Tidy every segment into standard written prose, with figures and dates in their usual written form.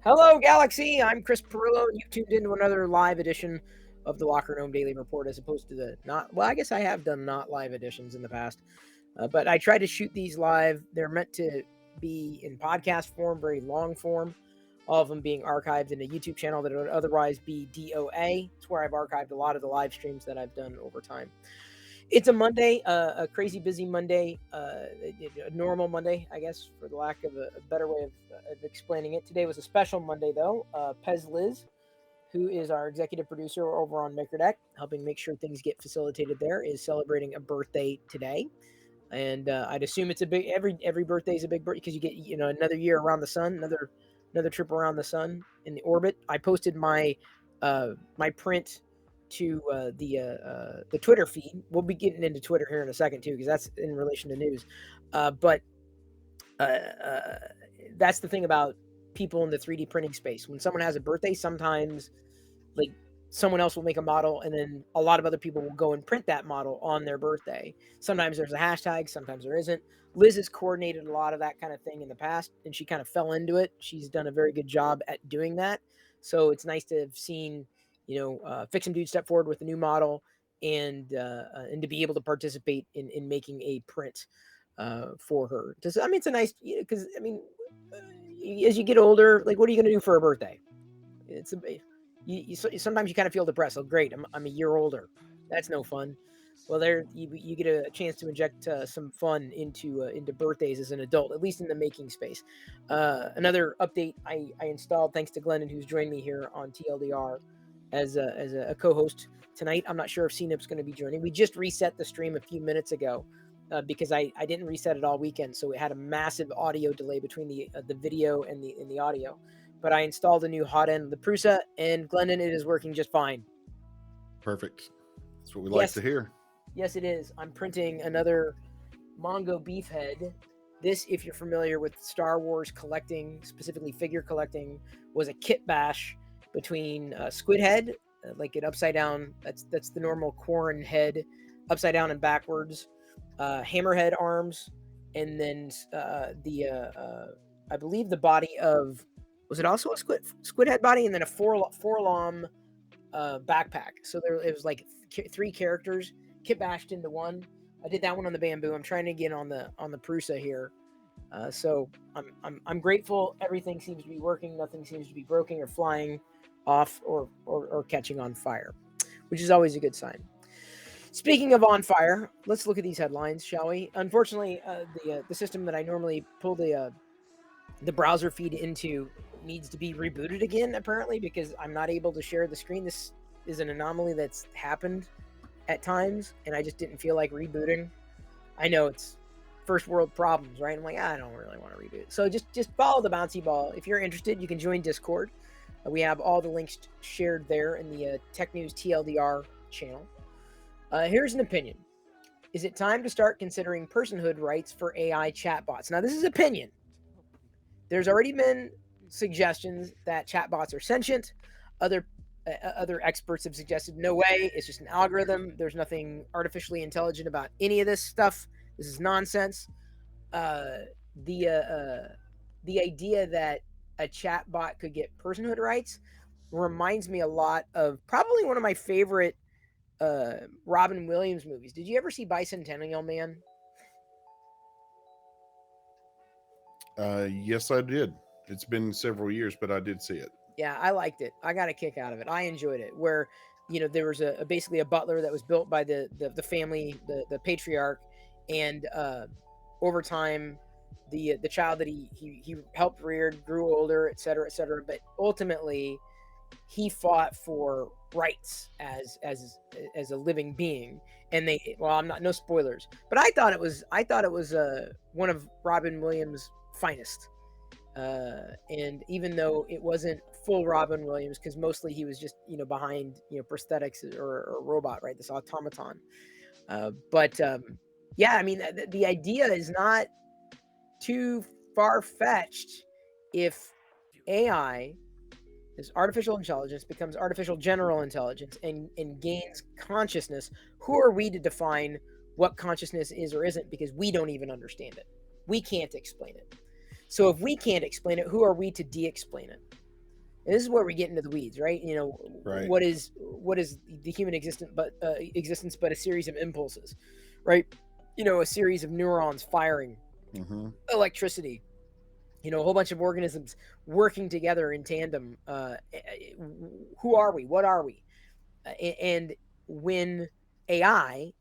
Hello, Galaxy. I'm Chris Pirillo, and you've tuned into another live edition of the Locker Room Daily Report, as opposed to the not. Well, I guess I have done not live editions in the past, but I try to shoot these live. They're meant to be in podcast form, very long form. All of them being archived in a YouTube channel that would otherwise be DOA. It's where I've archived a lot of the live streams that I've done over time. It's a Monday, a crazy busy Monday, a normal Monday, I guess, for the lack of a better way of explaining it. Today was a special Monday, though. Pez Liz, who is our executive producer over on MakerDeck, helping make sure things get facilitated there, is celebrating a birthday today. And I'd assume it's a big every birthday is a big birthday because you get another year around the sun, another trip around the sun in the orbit. I posted my my print to the Twitter feed. We'll be getting into Twitter here in a second too, because that's in relation to news. But that's the thing about people in the 3D printing space. When someone has a birthday, sometimes like someone else will make a model, and then a lot of other people will go and print that model on their birthday. Sometimes there's a hashtag, sometimes there isn't. Liz has coordinated a lot of that kind of thing in the past, and she kind of fell into it. She's done a very good job at doing that. So it's nice to have seen Fix Some Dude step forward with a new model and to be able to participate in making a print for her. I mean, it's a nice, because as you get older, like, what are you going to do for a birthday? Sometimes you kind of feel depressed. Oh, great, I'm a year older. That's no fun. Well, there you get a chance to inject some fun into birthdays as an adult, at least in the making space. Another update I installed, thanks to Glennon, who's joined me here on TLDR as a co-host tonight. I'm not sure if CNIP's going to be joining. We just reset the stream a few minutes ago because I didn't reset it all weekend, so it had a massive audio delay between the video and the audio. But I installed a new hot end of the Prusa, and Glennon, it is working just fine. Perfect. That's what we like to hear. Yes, it is. I'm printing another Mongo beef head. This, if you're familiar with Star Wars collecting, specifically figure collecting, was a kit bash between Squid Head, like an upside down. That's the normal Quarren head, upside down and backwards. Hammerhead arms, and then I believe the body of. Was it also a squid head body, and then a four-lom backpack? So it was like three characters kit bashed into one. I did that one on the bamboo. I'm trying to get on the Prusa here. So I'm grateful. Everything seems to be working. Nothing seems to be broken or flying off or catching on fire, which is always a good sign. Speaking of on fire, let's look at these headlines, shall we? Unfortunately, the system that I normally pull the browser feed into needs to be rebooted again, apparently, because I'm not able to share the screen. This is an anomaly that's happened at times, and I just didn't feel like rebooting. I know it's first world problems, right? I'm like, I don't really want to reboot it. So just follow the bouncy ball. If you're interested, you can join Discord. We have all the links shared there in the Tech News TLDR channel. Here's an opinion. Is it time to start considering personhood rights for AI chatbots? Now, this is opinion. There's already been suggestions that chatbots are sentient. Other experts have suggested no way. It's just an algorithm. There's nothing artificially intelligent about any of this stuff. This is nonsense. The idea that a chatbot could get personhood rights reminds me a lot of probably one of my favorite Robin Williams movies. Did you ever see Bicentennial Man? Yes, I did. It's been several years, but I did see it. Yeah, I liked it. I got a kick out of it. I enjoyed it. Where there was basically a butler that was built by the family, the patriarch, and over time, the child that he helped rear grew older, et cetera, but ultimately, he fought for rights as a living being. And I'm not, no spoilers, but I thought it was one of Robin Williams' finest. And even though it wasn't full Robin Williams, because mostly he was just behind prosthetics or robot, right, this automaton. Yeah, I mean, the idea is not too far-fetched. If AI, this artificial intelligence, becomes artificial general intelligence and gains consciousness, who are we to define what consciousness is or isn't, because we don't even understand it. We can't explain it. So if we can't explain it, who are we to de-explain it? And this is where we get into the weeds, right? You know, Right. what is the human existence but a series of impulses, right? You know, a series of neurons firing Mm-hmm. electricity. You know, a whole bunch of organisms working together in tandem. Who are we? What are we? And when AI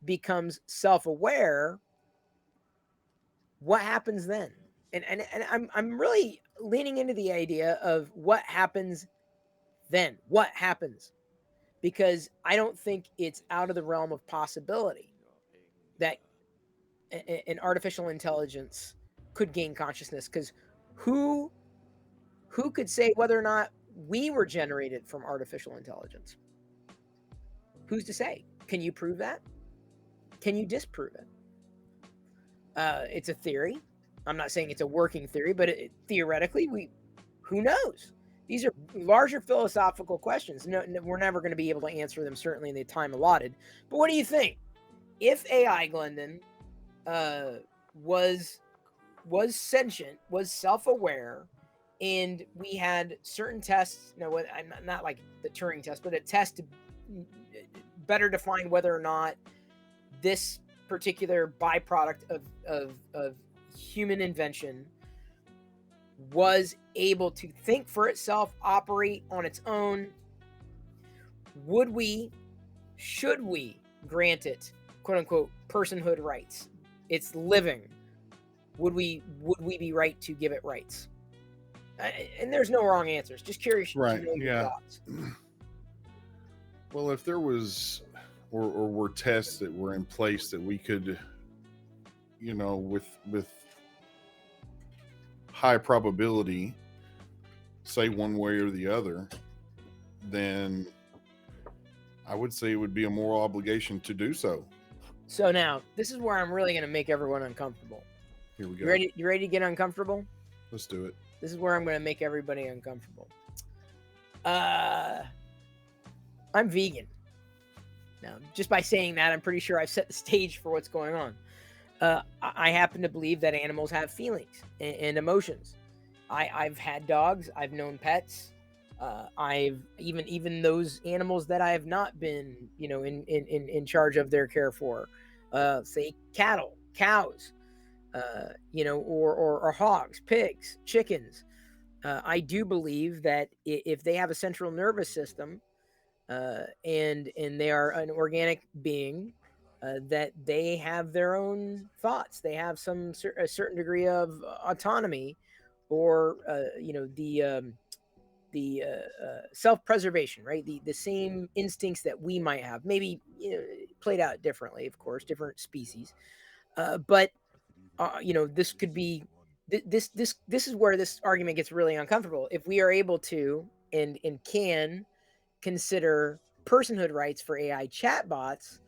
becomes self-aware, what happens then? And I'm really leaning into the idea of what happens then. What happens? Because I don't think it's out of the realm of possibility that an artificial intelligence could gain consciousness. Because who who could say whether or not we were generated from artificial intelligence? Who's to say? Can you prove that? Can you disprove it? It's a theory. I'm not saying it's a working theory, but theoretically, who knows? These are larger philosophical questions. No, we're never going to be able to answer them, certainly in the time allotted. But what do you think? If AI, Glendon, was sentient, was self-aware, and we had certain tests, not like the Turing test, but a test to better define whether or not this particular byproduct of human invention was able to think for itself, operate on its own, should we grant it, quote unquote, personhood rights? It's living. Would we be right to give it rights? And there's no wrong answers. Just curious to know your thoughts. Well, if there was or were tests that were in place that we could, you know, with high probability say one way or the other, then I would say it would be a moral obligation to do so. So now, this is where I'm really going to make everyone uncomfortable. Here we go. You ready to get uncomfortable? Let's do it. This is where I'm going to make everybody uncomfortable. I'm vegan. Now, just by saying that, I'm pretty sure I've set the stage for what's going on. I happen to believe that animals have feelings and emotions. I've had dogs. I've known pets. I've even those animals that I have not been, in charge of their care for, say cattle, cows, or hogs, pigs, chickens. I do believe that if they have a central nervous system, and they are an organic being, that they have their own thoughts. They have a certain degree of autonomy, or the self-preservation, right? The same instincts that we might have, maybe played out differently, of course, different species. But this could be this is where this argument gets really uncomfortable. If we are able to and can consider personhood rights for AI chatbots,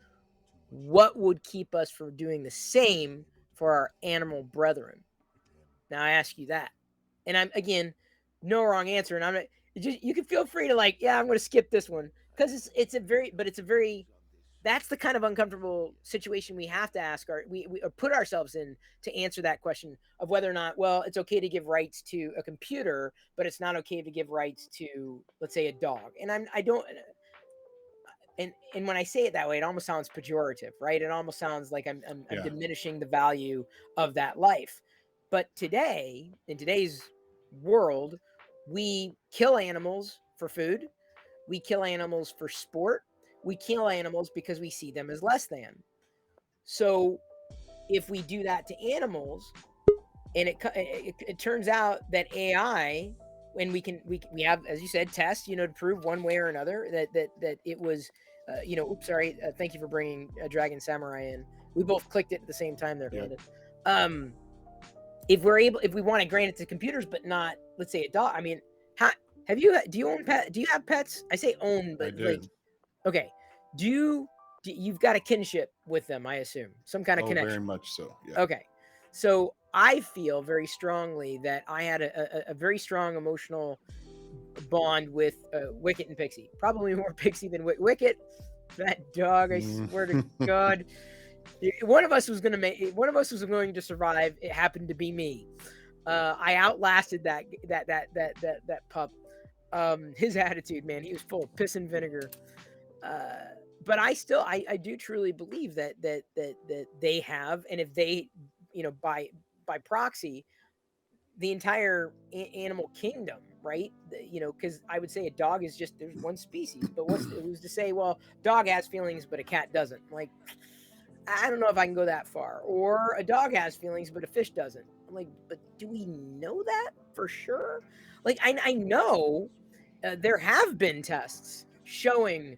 what would keep us from doing the same for our animal brethren? Now I ask you that, and I'm again, no wrong answer, and I'm not. You can feel free to I'm going to skip this one because it's a very that's the kind of uncomfortable situation we have to ask we put ourselves in to answer that question of whether or not, well, it's okay to give rights to a computer, but it's not okay to give rights to, let's say, a dog. And I don't, and when I say it that way, it almost sounds pejorative, right? It almost sounds like I'm diminishing the value of that life. But today, in today's world, we kill animals for food. We kill animals for sport. We kill animals because we see them as less than. So if we do that to animals, and it turns out that AI, when we have, as you said, tests, to prove one way or another that it was, oops, sorry, thank you for bringing Dragon Samurai in. We both clicked it at the same time there, Brandon. Yep. If we want to grant it to computers, but not, let's say, a dog. I mean, do you own pet? Do you have pets? I say own, but okay. You've got a kinship with them, I assume, some kind of connection. Very much so. Yeah. Okay. So I feel very strongly that I had a very strong emotional bond with Wicket and Pixie. Probably more Pixie than Wicket. That dog, I swear to God. One of us was going to survive. It happened to be me. I outlasted that pup his attitude, man, he was full of piss and vinegar. But I do truly believe that they have, and if they, by proxy, the entire animal kingdom, right? Because I would say a dog is just, there's one species, but who's to say, well, dog has feelings, but a cat doesn't? Like, I don't know if I can go that far. Or a dog has feelings, but a fish doesn't. I'm like, but do we know that for sure? Like, I know there have been tests showing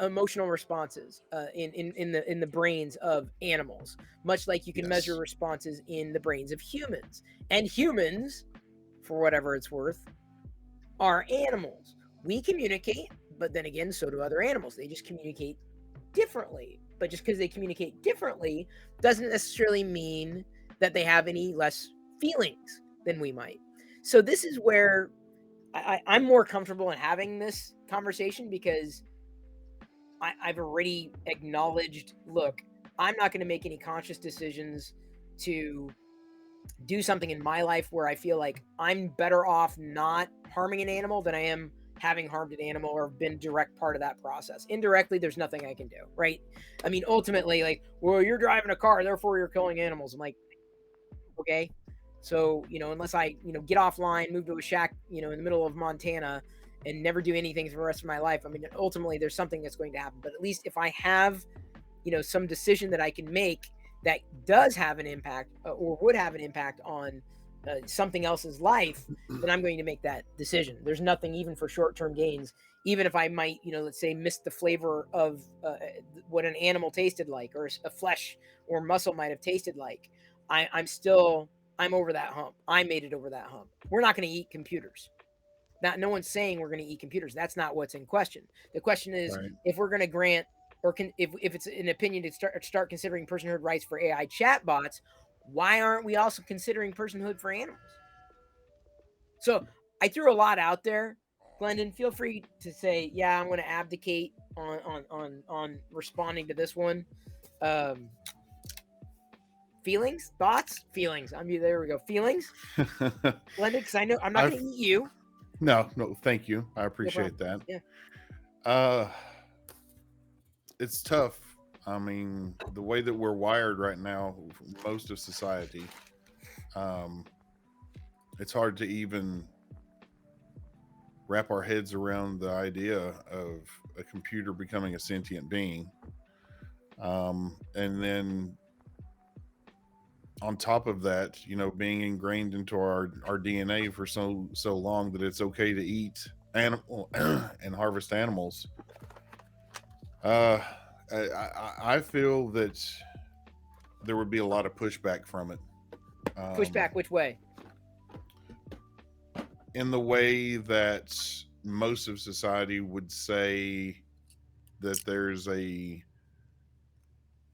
emotional responses in the brains of animals, much like you can measure Yes. responses in the brains of humans. And humans, for whatever it's worth, are animals. We communicate, but then again, so do other animals. They just communicate differently. But just because they communicate differently doesn't necessarily mean that they have any less feelings than we might. So this is where I'm more comfortable in having this conversation, because I've already acknowledged, look, I'm not going to make any conscious decisions to do something in my life where I feel like I'm better off not harming an animal than I am having harmed an animal or been direct part of that process. Indirectly, there's nothing I can do, right? I mean, ultimately, like, well, you're driving a car, therefore you're killing animals. I'm like, okay. So, unless I, get offline, move to a shack, in the middle of Montana and never do anything for the rest of my life, I mean, ultimately there's something that's going to happen. But at least if I have, some decision that I can make that does have an impact or would have an impact on something else's life, then I'm going to make that decision. There's nothing, even for short-term gains, even if I might, let's say, miss the flavor of what an animal tasted like, or a flesh or muscle might have tasted like. I'm over that hump. I made it over that hump. We're not going to eat computers. No one's saying we're going to eat computers. That's not what's in question. The question is, Right. if we're going to grant, or if it's an opinion to start considering personhood rights for AI chatbots, why aren't we also considering personhood for animals? So I threw a lot out there. Glendon, feel free to say, yeah, I'm going to abdicate on responding to this one. Feelings, thoughts, feelings. There we go. Feelings, Glendon, because I know I'm not going to eat you. No, thank you. I No appreciate problem. that. Yeah. It's tough. I mean, the way that we're wired right now, most of society, it's hard to even wrap our heads around the idea of a computer becoming a sentient being. And then on top of that, being ingrained into our DNA for so long that it's okay to eat animal and harvest animals. I feel that there would be a lot of pushback from it. Pushback which way? In the way that most of society would say that there's a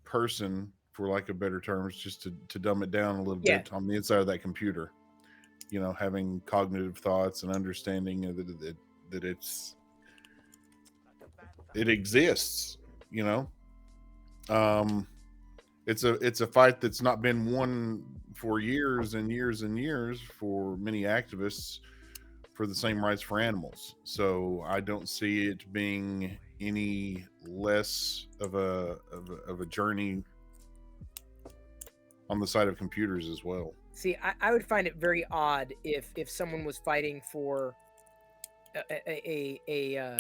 person, for lack of better terms, just to dumb it down a little bit, on the inside of that computer, having cognitive thoughts and understanding that it exists. It's a fight that's not been won for years and years and years for many activists for the same rights for animals. So I don't see it being any less of a journey on the side of computers as well. See, I would find it very odd if someone was fighting for a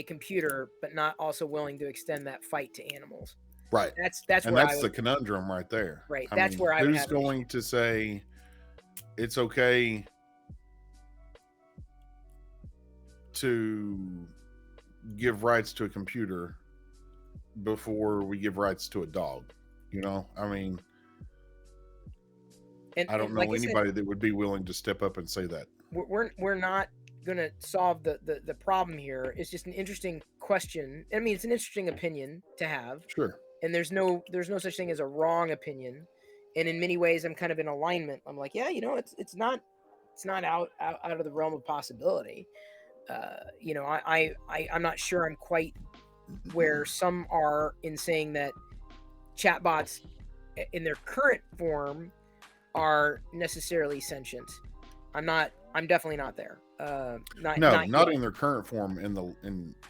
computer, but not also willing to extend that fight to animals. Right. That's and where that's the conundrum right there. Right. I That's mean, where I would who's have going to say it's okay to give rights to a computer before we give rights to a dog? I mean, I don't know like anybody that would be willing to step up and say that. We're not going to solve the problem here. It's just an interesting question. I mean, it's an interesting opinion to have. Sure. And there's no such thing as a wrong opinion. And in many ways, I'm kind of in alignment. I'm like, yeah, it's not out of the realm of possibility. I'm not sure I'm quite where some are in saying that chatbots in their current form are necessarily sentient. I'm definitely not there. Not No, not not yet. in their current form.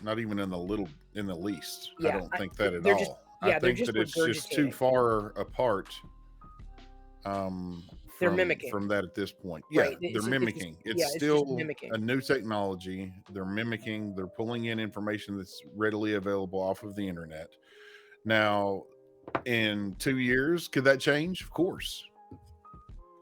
Not even in the least. I Yeah, don't think that at they're just all. I yeah, they're think just that it's just too regurgitating. far apart They're mimicking, from that at this point. Yeah, right? they're It's just mimicking. It's yeah, it's just still a mimicking. new technology. They're mimicking. They're pulling in information that's readily available off of the internet. Now, in 2 years, could that change? Of course.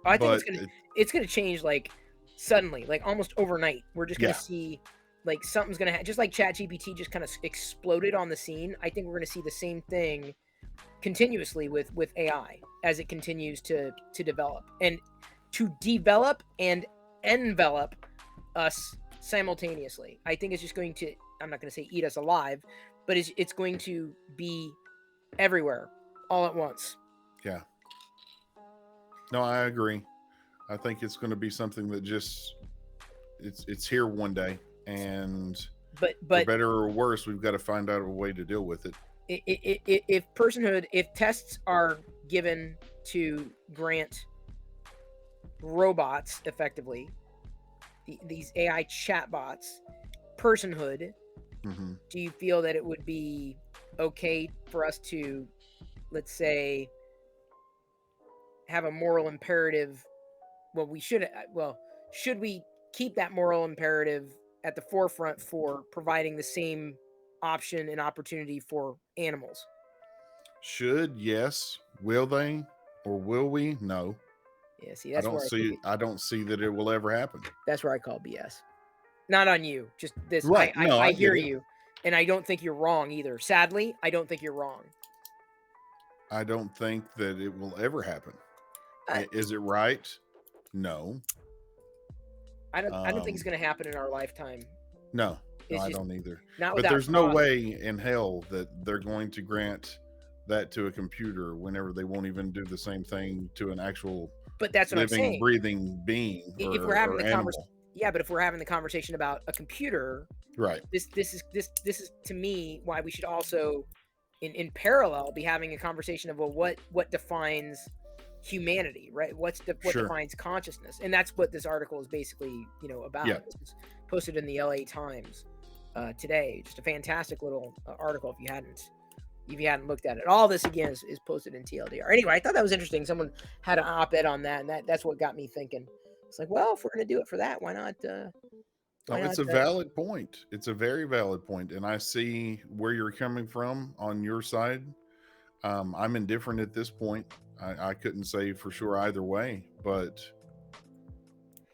I think But it's gonna change like suddenly, like almost overnight. We're just gonna yeah, see like something's gonna just like ChatGPT just kind of exploded on the scene. I think we're gonna see the same thing continuously with AI as it continues to develop and envelop us simultaneously. I think it's just going to, I'm not going to say eat us alive, but it's going to be everywhere all at once. yeah. No, I agree. I think it's going to be something that just it's here one day, and for But better or worse, we've got to find out a way to deal with it. if personhood, if tests are given to grant robots effectively, these AI chatbots, personhood, Mm-hmm. do you feel that it would be okay for us to, let's say, have a moral imperative? Well, should we keep that moral imperative at the forefront for providing the same option and opportunity for animals? Should, yes. Will they, or will we? No. Yeah, see, that's where I think I don't see that it will ever happen. that's where I call BS. Not on you, just this. Right. No, I I get hear it. you, and I don't think you're wrong either. Sadly, I don't think you're wrong. I don't think that it will ever happen. Uh, Is it right? No. I don't think it's Um, going to happen in our lifetime. no, no, It's I just don't either. not But without there's no cost. way in hell that they're going to grant that to a computer whenever they won't even do the same thing to an actual But that's what I'm living, saying. breathing being If we're having or the animal. yeah, but if we're having the conversation about a computer, Right. this is to me why we should also in parallel be having a conversation of, well, what defines humanity, right? What Sure. defines consciousness? And that's what this article is basically, about. Yeah. It's posted in the LA Times today. Just a fantastic little article if you hadn't looked at it. All this again is posted in TLDR. Anyway, I thought that was interesting. Someone had an op-ed on that, and that's what got me thinking. It's like, well, if we're gonna do it for that, why not? Oh, it's a valid point. It's a very valid point, and I see where you're coming from on your side. I'm indifferent at this point. I couldn't say for sure either way, but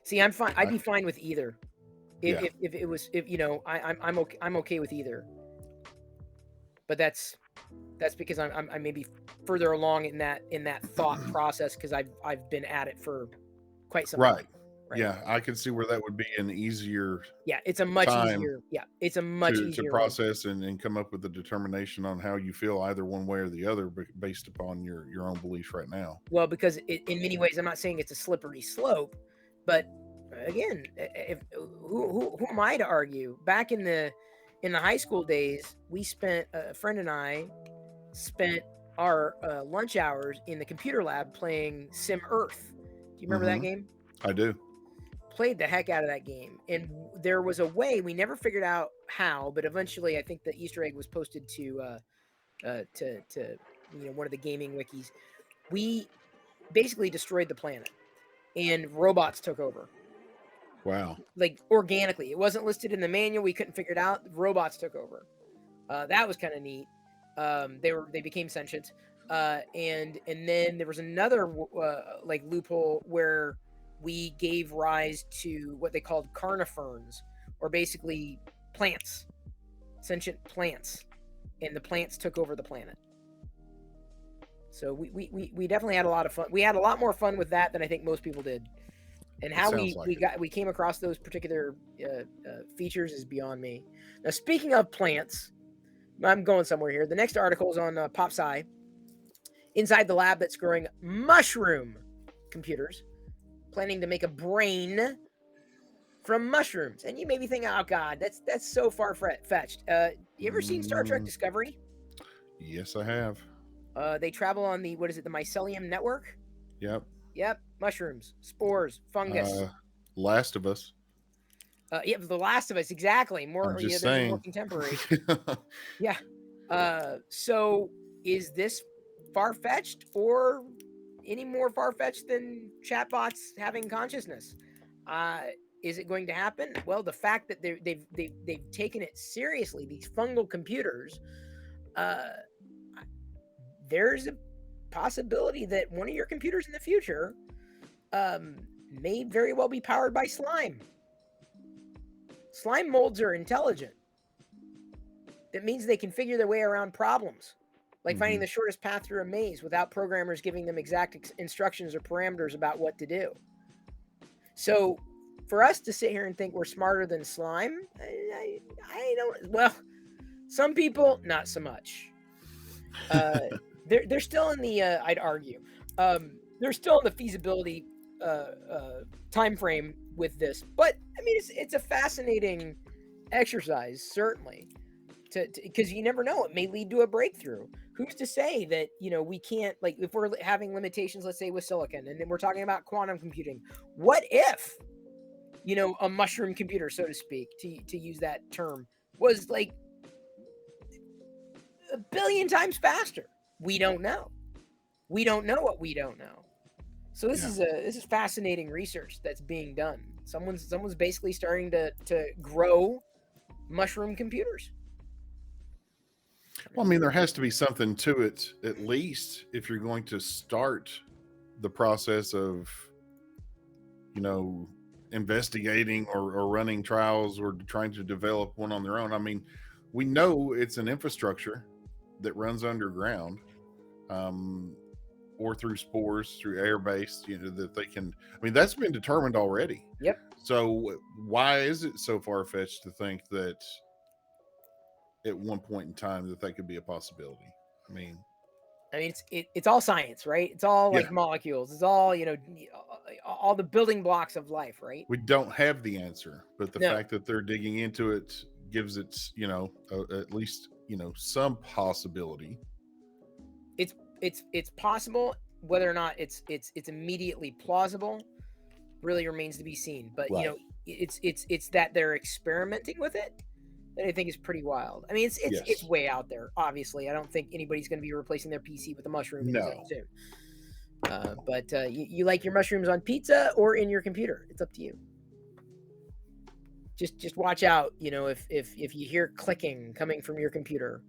See, I'm fine. I'd I, be fine with either. yeah, If it was, if I'm okay with either. But that's because I'm maybe further along in that thought process because I've been at it for quite some right. time. Right. Yeah, I can see where that would be an easier Yeah, it's a much time easier. Yeah, it's a much to easier way. process and come up with a determination on how you feel either one way or the other based upon your own beliefs right now. Well, because in many ways, I'm not saying it's a slippery slope, but again, who am I to argue? Back in the high school days, we spent a friend and I spent our lunch hours in the computer lab playing Sim Earth. Do you remember that game? I do. Played the heck out of that game, and there was a way we never figured out how, but eventually I think the Easter egg was posted to one of the gaming wikis. We basically destroyed the planet, and robots took over. Wow. Like organically, it wasn't listed in the manual. We couldn't figure it out. Robots took over. That was kind of neat. They became sentient, and then there was another like loophole where we gave rise to what they called carniferns, or basically plants, sentient plants, and the plants took over the planet. So we definitely had a lot of fun. We had a lot more fun with that than I think most people did. And how we came across those particular features is beyond me. Now, speaking of plants, I'm going somewhere here. The next article is on PopSci. Inside the lab that's growing mushroom computers, planning to make a brain from mushrooms. And you may be thinking, oh God, that's so far fetched. You ever seen Star Trek Discovery? Yes, I have. They travel on the mycelium network? Yep. Yep, mushrooms, spores, fungus. Last of Us. Yeah, The Last of Us, exactly. I'm Yeah, just those are more saying. contemporary. Yeah. So is this far-fetched or any more far-fetched than chatbots having consciousness? Is it going to happen? Well, the fact that they've taken it seriously, these fungal computers, uh, there's a possibility that one of your computers in the future may very well be powered by slime. Slime molds are intelligent. That means they can figure their way around problems, like finding the shortest path through a maze without programmers giving them exact instructions or parameters about what to do. So, for us to sit here and think we're smarter than slime, I don't. Well, some people, not so much. They're still in the. I'd argue, they're still in the feasibility time frame with this. But I mean, it's a fascinating exercise, certainly. Because you never know, it may lead to a breakthrough. Who's to say that we can't, like, if we're having limitations, let's say with silicon, and then we're talking about quantum computing, what if a mushroom computer, so to speak, to use that term, was like a billion times faster? We don't know. We don't know what we don't know. So this is fascinating research that's being done. Someone's basically starting to grow mushroom computers. Well, I mean, there has to be something to it, at least, if you're going to start the process of, investigating or running trials or trying to develop one on their own. I mean, we know it's an infrastructure that runs underground, or through spores, through air based, that they can. I mean, that's been determined already. Yep. So why is it so far fetched to think that at one point in time that could be a possibility? I mean, it's all science, right? It's all like molecules. It's all all the building blocks of life, right? We don't have the answer, but the fact that they're digging into it gives it, at least some possibility. It's possible. Whether or not it's immediately plausible really remains to be seen. But Right. it's that they're experimenting with it that I think is pretty wild. I mean, it's way out there. Obviously, I don't think anybody's going to be replacing their PC with a mushroom anytime soon. But you like your mushrooms on pizza or in your computer? It's up to you. Just watch out. If you hear clicking coming from your computer,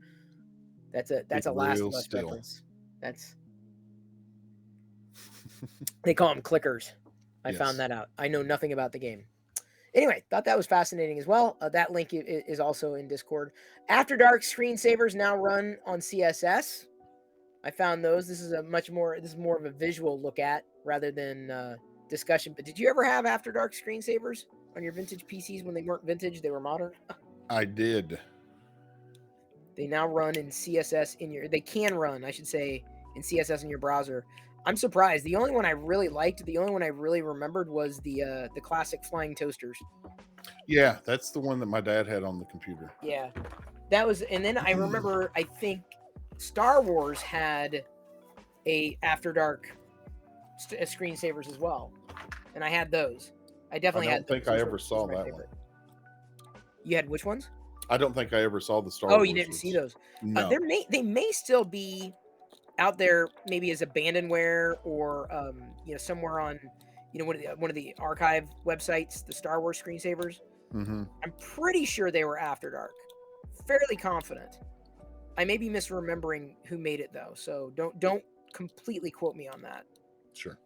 that's a Last of Us reference. That's they call them clickers. I found that out. I know nothing about the game. Anyway, thought that was fascinating as well. That link is also in Discord. After Dark screensavers now run on CSS. I found those. This is more of a visual look at rather than discussion. But did you ever have After Dark screensavers on your vintage PCs when they weren't vintage? They were modern? I did. They now run in CSS they can run, I should say, in CSS in your browser. I'm surprised. The only one I really liked, the only one I really remembered was the classic flying toasters. Yeah, that's the one that my dad had on the computer. Yeah. That was, and then I remember, I think Star Wars had a After Dark screensavers as well. And I had those. I definitely had those. I don't think I ever saw that one. You had which ones? I don't think I ever saw the Star Wars. Oh, you didn't see those? No. They may still be out there, maybe as abandonware or somewhere on one of the archive websites, the Star Wars screensavers. Mm-hmm. I'm pretty sure they were After Dark. Fairly confident. I may be misremembering who made it though, so don't completely quote me on that. Sure.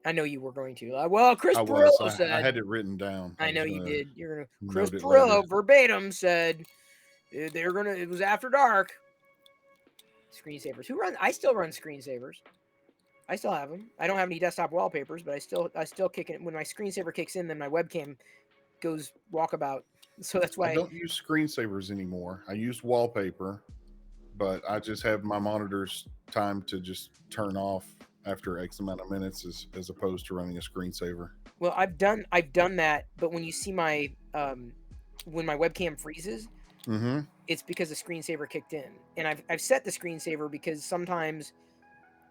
I know you were going to. Well, Chris Pirillo said. I had it written down. I know you did. You're gonna. Chris Pirillo verbatim said they're gonna. It was After Dark. Screensavers. Who run? I still run screensavers. I still have them. I don't have any desktop wallpapers, but I still kick it when my screensaver kicks in. Then my webcam goes walkabout. So that's why I don't use screensavers anymore. I use wallpaper, but I just have my monitors timed to just turn off after X amount of minutes as opposed to running a screensaver. Well, I've done that, but when you see my when my webcam freezes, it's because the screensaver kicked in, and I've set the screensaver because sometimes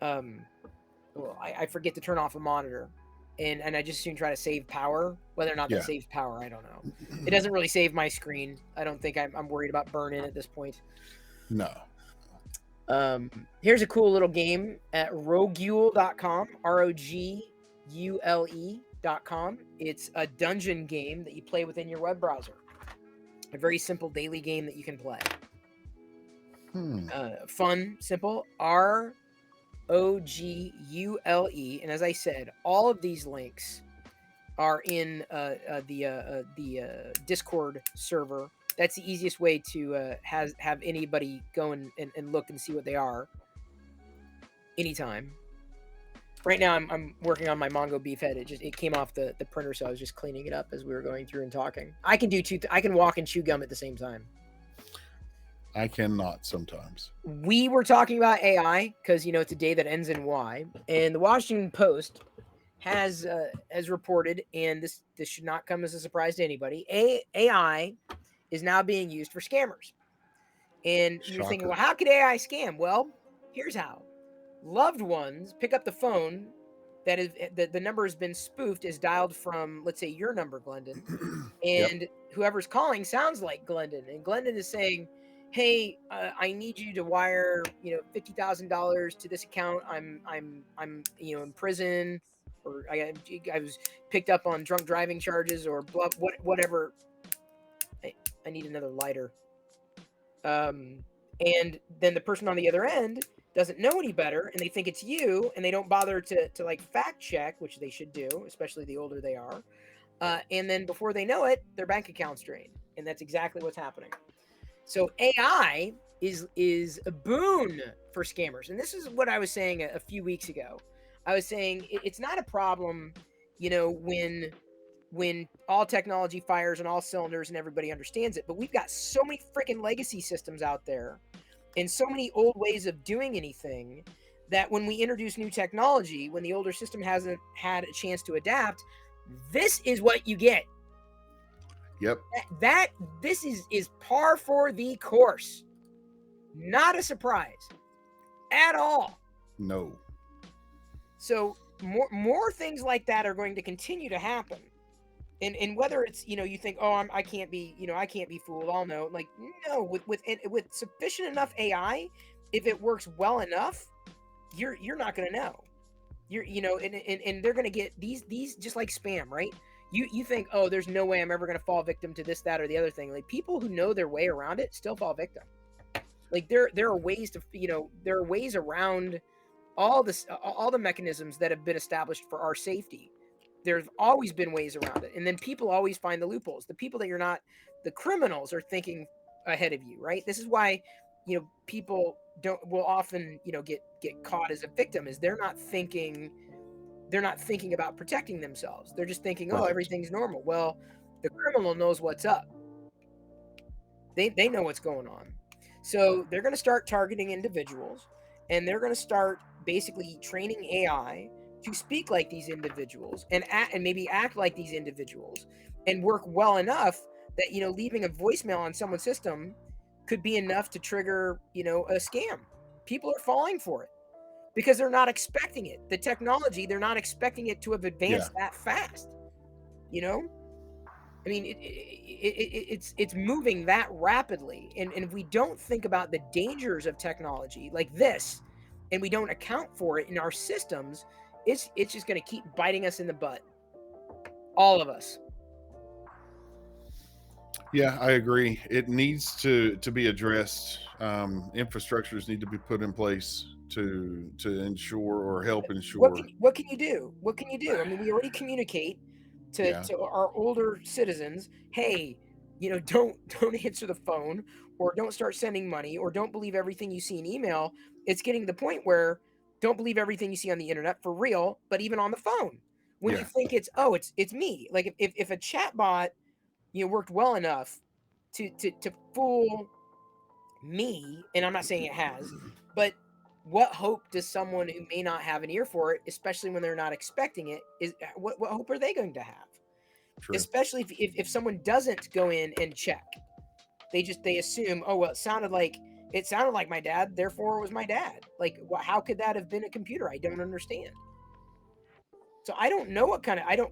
I forget to turn off a monitor, and I just soon try to save power. Whether or not that Yeah. saves power, I don't know. It doesn't really save my screen. I don't think I'm worried about burn-in at this point. No. Here's a cool little game at roguele.com, ROGULE.com. It's a dungeon game that you play within your web browser. A very simple daily game that you can play. Fun, simple. ROGULE. And as I said, all of these links are in the Discord server. That's the easiest way to have anybody go and look and see what they are anytime. Right now, I'm working on my Mongo Beefhead. It came off the printer, so I was just cleaning it up as we were going through and talking. I can do I can walk and chew gum at the same time. I cannot sometimes. We were talking about AI because it's a day that ends in Y, and the Washington Post has reported, and this should not come as a surprise to anybody. AI is now being used for scammers, and you're thinking, well, how could AI scam? Well, here's how: loved ones pick up the phone that is the number has been spoofed, is dialed from, let's say, your number, Glendon, and whoever's calling sounds like Glendon, and Glendon is saying, hey, I need you to wire $50,000 to this account. I'm in prison, or I was picked up on drunk driving charges, or whatever. I need another lighter. And then the person on the other end doesn't know any better, and they think it's you, and they don't bother to like fact check, which they should do, especially the older they are. And then before they know it, their bank account's drained, and that's exactly what's happening. So AI is a boon for scammers, and this is what I was saying a few weeks ago. I was saying it's not a problem, when all technology fires on all cylinders and everybody understands it. But we've got so many freaking legacy systems out there and so many old ways of doing anything that when we introduce new technology, when the older system hasn't had a chance to adapt, this is what you get. Yep. This is par for the course. Not a surprise at all. No. So more things like that are going to continue to happen. And whether it's you think, oh, I can't be fooled, I'll know. Like, no, with sufficient enough AI, if it works well enough, you're not going to know. And they're going to get these just like spam, right? You think, oh, there's no way I'm ever going to fall victim to this, that, or the other thing. Like, people who know their way around it still fall victim. Like, there are ways to there are ways around all the mechanisms that have been established for our safety. There's always been ways around it, and then people always find the loopholes. The people that you're not, the criminals, are thinking ahead of you, right? This is why people will often get caught as a victim, is they're not thinking about protecting themselves. They're just thinking, oh, everything's normal. Well, the criminal knows what's up. They know what's going on. So they're going to start targeting individuals, and they're going to start basically training AI to speak like these individuals and maybe act like these individuals, and work well enough that leaving a voicemail on someone's system could be enough to trigger a scam. People are falling for it because they're not expecting it. The technology, they're not expecting it to have advanced that fast. I mean, it's moving that rapidly, and if we don't think about the dangers of technology like this, and we don't account for it in our systems, it's just going to keep biting us in the butt. All of us. Yeah, I agree. It needs to be addressed. Infrastructures need to be put in place to ensure or help ensure. What can you do? What can you do? I mean, we already communicate to our older citizens, hey, don't answer the phone, or don't start sending money, or don't believe everything you see in email. It's getting to the point where don't believe everything you see on the internet for real, but even on the phone. When you think it's me. Like, if a chatbot worked well enough to fool me, and I'm not saying it has, but what hope does someone who may not have an ear for it, especially when they're not expecting it, is what hope are they going to have? True. Especially if someone doesn't go in and check, they assume, oh, well, it sounded like my dad, therefore it was my dad. Like, how could that have been a computer? I don't understand. So I don't know what kind of,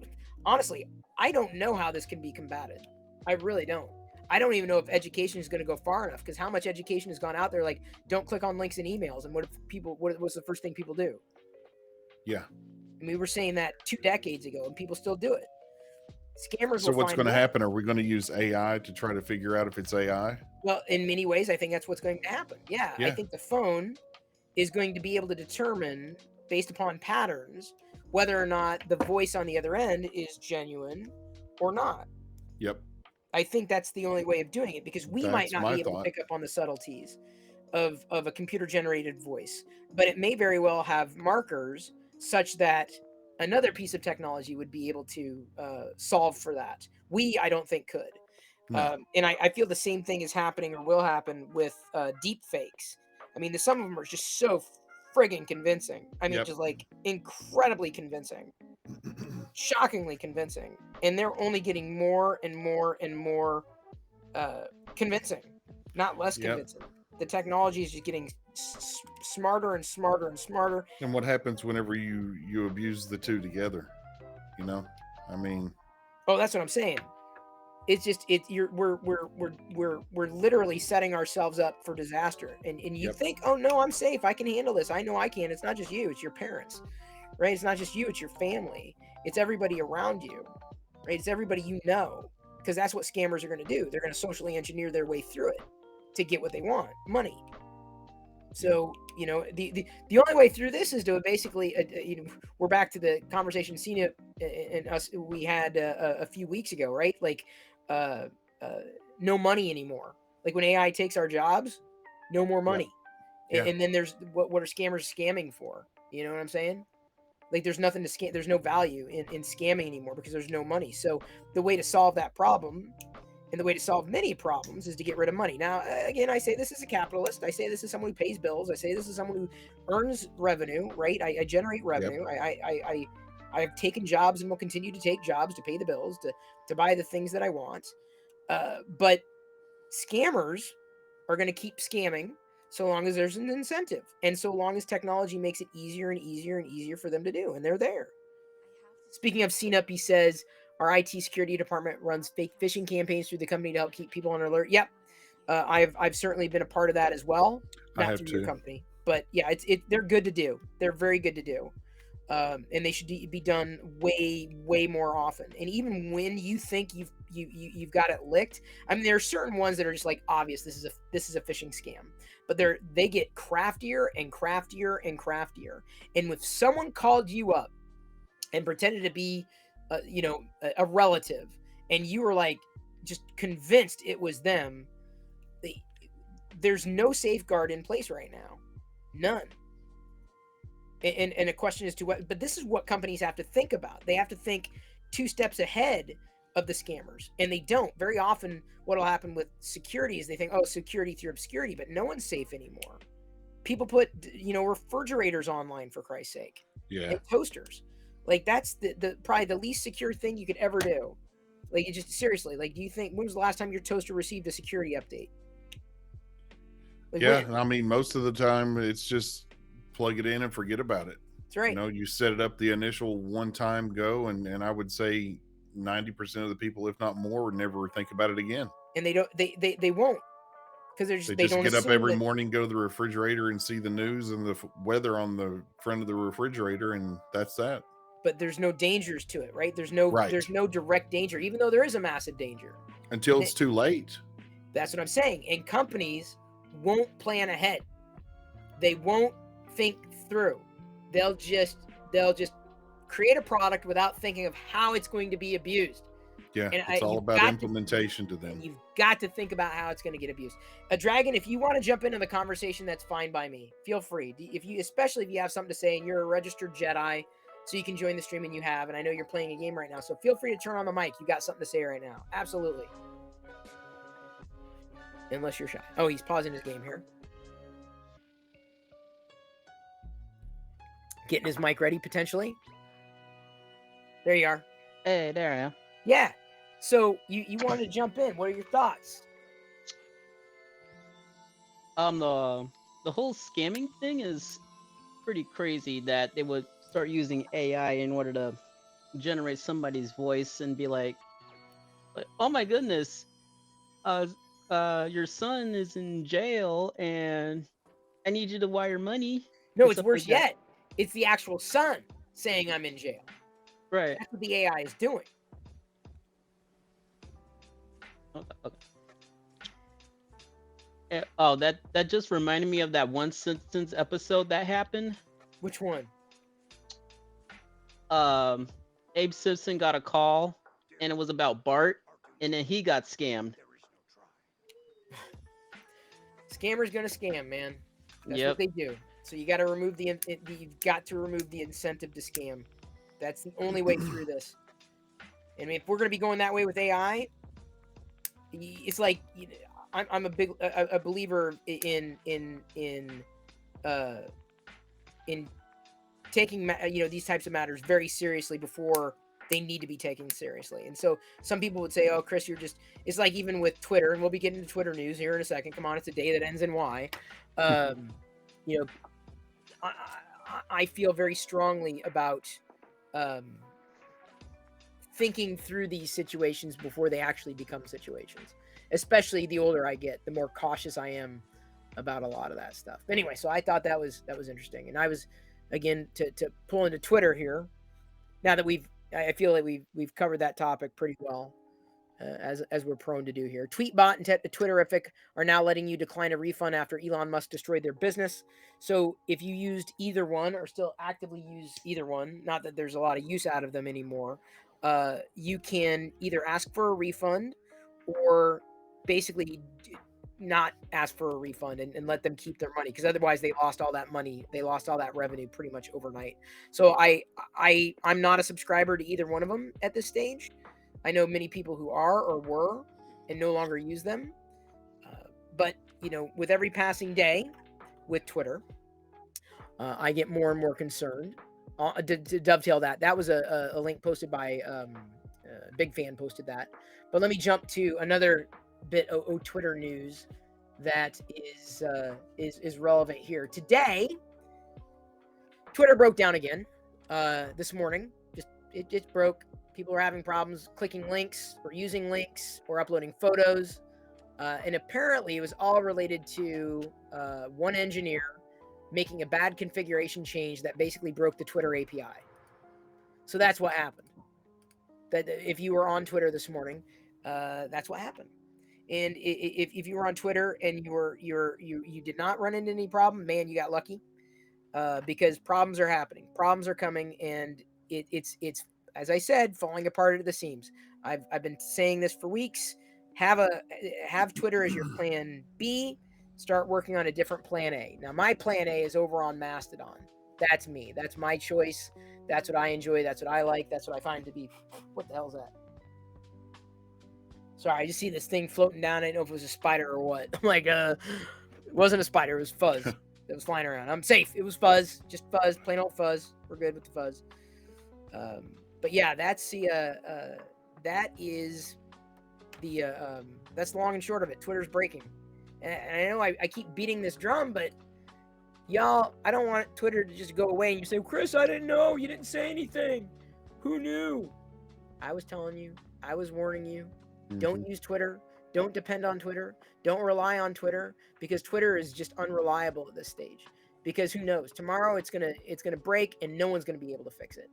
honestly, I don't know how this can be combated. I really don't. I don't even know if education is going to go far enough, because how much education has gone out there, like, don't click on links in emails. And what if people, what's the first thing people do? Yeah. And we were saying that 2 decades ago, and people still do it. Scammers So will what's find going a to way. happen? Are we going to use AI to try to figure out if it's AI? Well, in many ways, I think that's what's going to happen. Yeah, I Yeah. think the phone is going to be able to determine, based upon patterns, whether or not the voice on the other end is genuine or not. Yep. I think that's the only way of doing it, because we might That's not my be able to thought. pick up on the subtleties of a computer generated voice, but it may very well have markers such that another piece of technology would be able to solve for that. I don't think, could. No. And I feel the same thing is happening or will happen with deep fakes. I mean, some of them are just so friggin' convincing. I mean, Yep. just like incredibly convincing, shockingly convincing. And they're only getting more and more and more convincing, not less Yep. convincing. The technology is just getting smarter and smarter and smarter. And what happens whenever you abuse the two together? You know, I mean, Oh, that's what I'm saying. It's just we're literally setting ourselves up for disaster. And you yep. think, oh no, I'm safe. I can handle this. I know I can. It's not just you. It's your parents, right? It's not just you. It's your family. It's everybody around you, right? It's everybody you know, because that's what scammers are going to do. They're going to socially engineer their way through it to get what they want, money. So, you know, the only way through this is to basically, you know, we're back to the conversation Cena and us we had a few weeks ago, right? Like, uh, uh, no money anymore. Like when AI takes our jobs, no more Yep. money. Yeah. And then there's what are scammers scamming for? You know what I'm saying? Like there's nothing to scam. There's no value in scamming anymore because there's no money. So the way to solve that problem, and the way to solve many problems, is to get rid of money. Now, again, I say this is a capitalist. I say this is someone who pays bills. I say this is someone who earns revenue, right? I generate Yep. revenue. I've taken jobs and will continue to take jobs to pay the bills, to buy the things that I want. But scammers are going to keep scamming so long as there's an incentive, and so long as technology makes it easier and easier and easier for them to do, and they're there. Speaking of CNUP, he says our IT security department runs fake phishing campaigns through the company to help keep people on alert. Yep, I've certainly been a part of that as well. I Not have through your too. company, but yeah, they're good to do. They're very good to do, and they should be done way more often. And even when you think you've got it licked, I mean, there are certain ones that are just like obvious. This is a phishing scam, but they get craftier and craftier and craftier. And if someone called you up and pretended to be, you know, a relative, and you were like just convinced it was them, there's no safeguard in place right now, none. And a question as to what, but this is what companies have to think about. They have to think 2 steps ahead of the scammers, and they don't. Very often, what will happen with security is they think, oh, security through obscurity, but no one's safe anymore. People put, you know, refrigerators online, for Christ's sake, Yeah. and toasters. Like that's the probably the least secure thing you could ever do. Like, you just seriously, like, do you think, when was the last time your toaster received a security update? Like, Yeah. when? I mean, most of the time it's just plug it in and forget about it. That's right. You know, you set it up the initial one time go, and I would say 90% of the people, if not more, would never think about it again. And they don't, they won't, because They they just don't get up assume every that. morning, go to the refrigerator, and see the news and the weather on the front of the refrigerator, and that's that. But there's no dangers to it, right? There's Right. no direct danger, even though there is a massive danger. Until it's too late. That's what I'm saying. And companies won't plan ahead. They won't think through. They'll just create a product without thinking of how it's going to be abused. Yeah. And It's all you've about got implementation to them. you've got to think about how it's going to get abused. Dragon, if you want to jump into the conversation, that's fine by me. Feel free. Especially if you have something to say and you're a registered Jedi, so you can join the stream, and you have. And I know you're playing a game right now, so feel free to turn on the mic. You got something to say right now. Absolutely. Unless you're shy. Oh, he's pausing his game here. Getting his mic ready, potentially. There you are. Hey, there I am. Yeah. So you wanted to jump in. What are your thoughts? The whole scamming thing is pretty crazy, that they would start using AI in order to generate somebody's voice and be like, "Oh my goodness, uh, your son is in jail, and I need you to wire money," No, or it's stuff worse like that. yet. It's the actual son saying I'm in jail. Right. That's what the AI is doing. Okay. Okay. Oh, that just reminded me of that one Simpsons episode that happened. Which one? Um, Abe Simpson got a call, and it was about Bart, and then he got scammed. Scammers gonna scam, man. That's what Yep. they do. So you got to remove you've got to remove the incentive to scam. That's the only way through this. And if we're gonna be going that way with AI, it's like I'm a big a believer uh in taking these types of matters very seriously before they need to be taken seriously. And so some people would say, "Oh, Chris, you're just." It's like even with Twitter, and we'll be getting to Twitter news here in a second. Come on, it's a day that ends in Y. You know, I feel very strongly about thinking through these situations before they actually become situations. Especially the older I get, the more cautious I am about a lot of that stuff. But anyway, so I thought that was interesting, and I was again to pull into Twitter here. Now that I feel like we've covered that topic pretty well, as we're prone to do here. Tweetbot and Twitterific are now letting you decline a refund after Elon Musk destroyed their business. So if you used either one or still actively use either one, not that there's a lot of use out of them anymore, you can either ask for a refund or basically not ask for a refund and let them keep their money, because otherwise they lost all that money, they lost all that revenue pretty much overnight. So I'm not a subscriber to either one of them at this stage. I know many people who are or were and no longer use them. But, with every passing day with Twitter, I get more and more concerned. To dovetail that was a link posted by Big Fan posted that. But let me jump to another bit of Twitter news that is relevant here. Today, Twitter broke down again this morning. It just broke. People are having problems clicking links or using links or uploading photos. And apparently it was all related to one engineer making a bad configuration change that basically broke the Twitter API. So that's what happened. That if you were on Twitter this morning, that's what happened. And if you were on Twitter and you did not run into any problem, man, you got lucky. Because problems are happening, problems are coming, and it's as I said, falling apart at the seams. I've been saying this for weeks. Have Twitter as your plan B. Start working on a different plan A. Now my plan A is over on Mastodon. That's me. That's my choice. That's what I enjoy. That's what I like. That's what I find to be. What the hell is that? Sorry, I just see this thing floating down. I didn't know if it was a spider or what. I'm like, it wasn't a spider. It was fuzz that was flying around. I'm safe. It was fuzz. Just fuzz. Plain old fuzz. We're good with the fuzz. But yeah, that's the that's the long and short of it. Twitter's breaking. And I know I keep beating this drum, but y'all, I don't want Twitter to just go away and you say, Chris, I didn't know. You didn't say anything. Who knew? I was telling you. I was warning you. Mm-hmm. Don't use Twitter. Don't depend on Twitter. Don't rely on Twitter, because Twitter is just unreliable at this stage. Because who knows? Tomorrow it's gonna break and no one's gonna be able to fix it.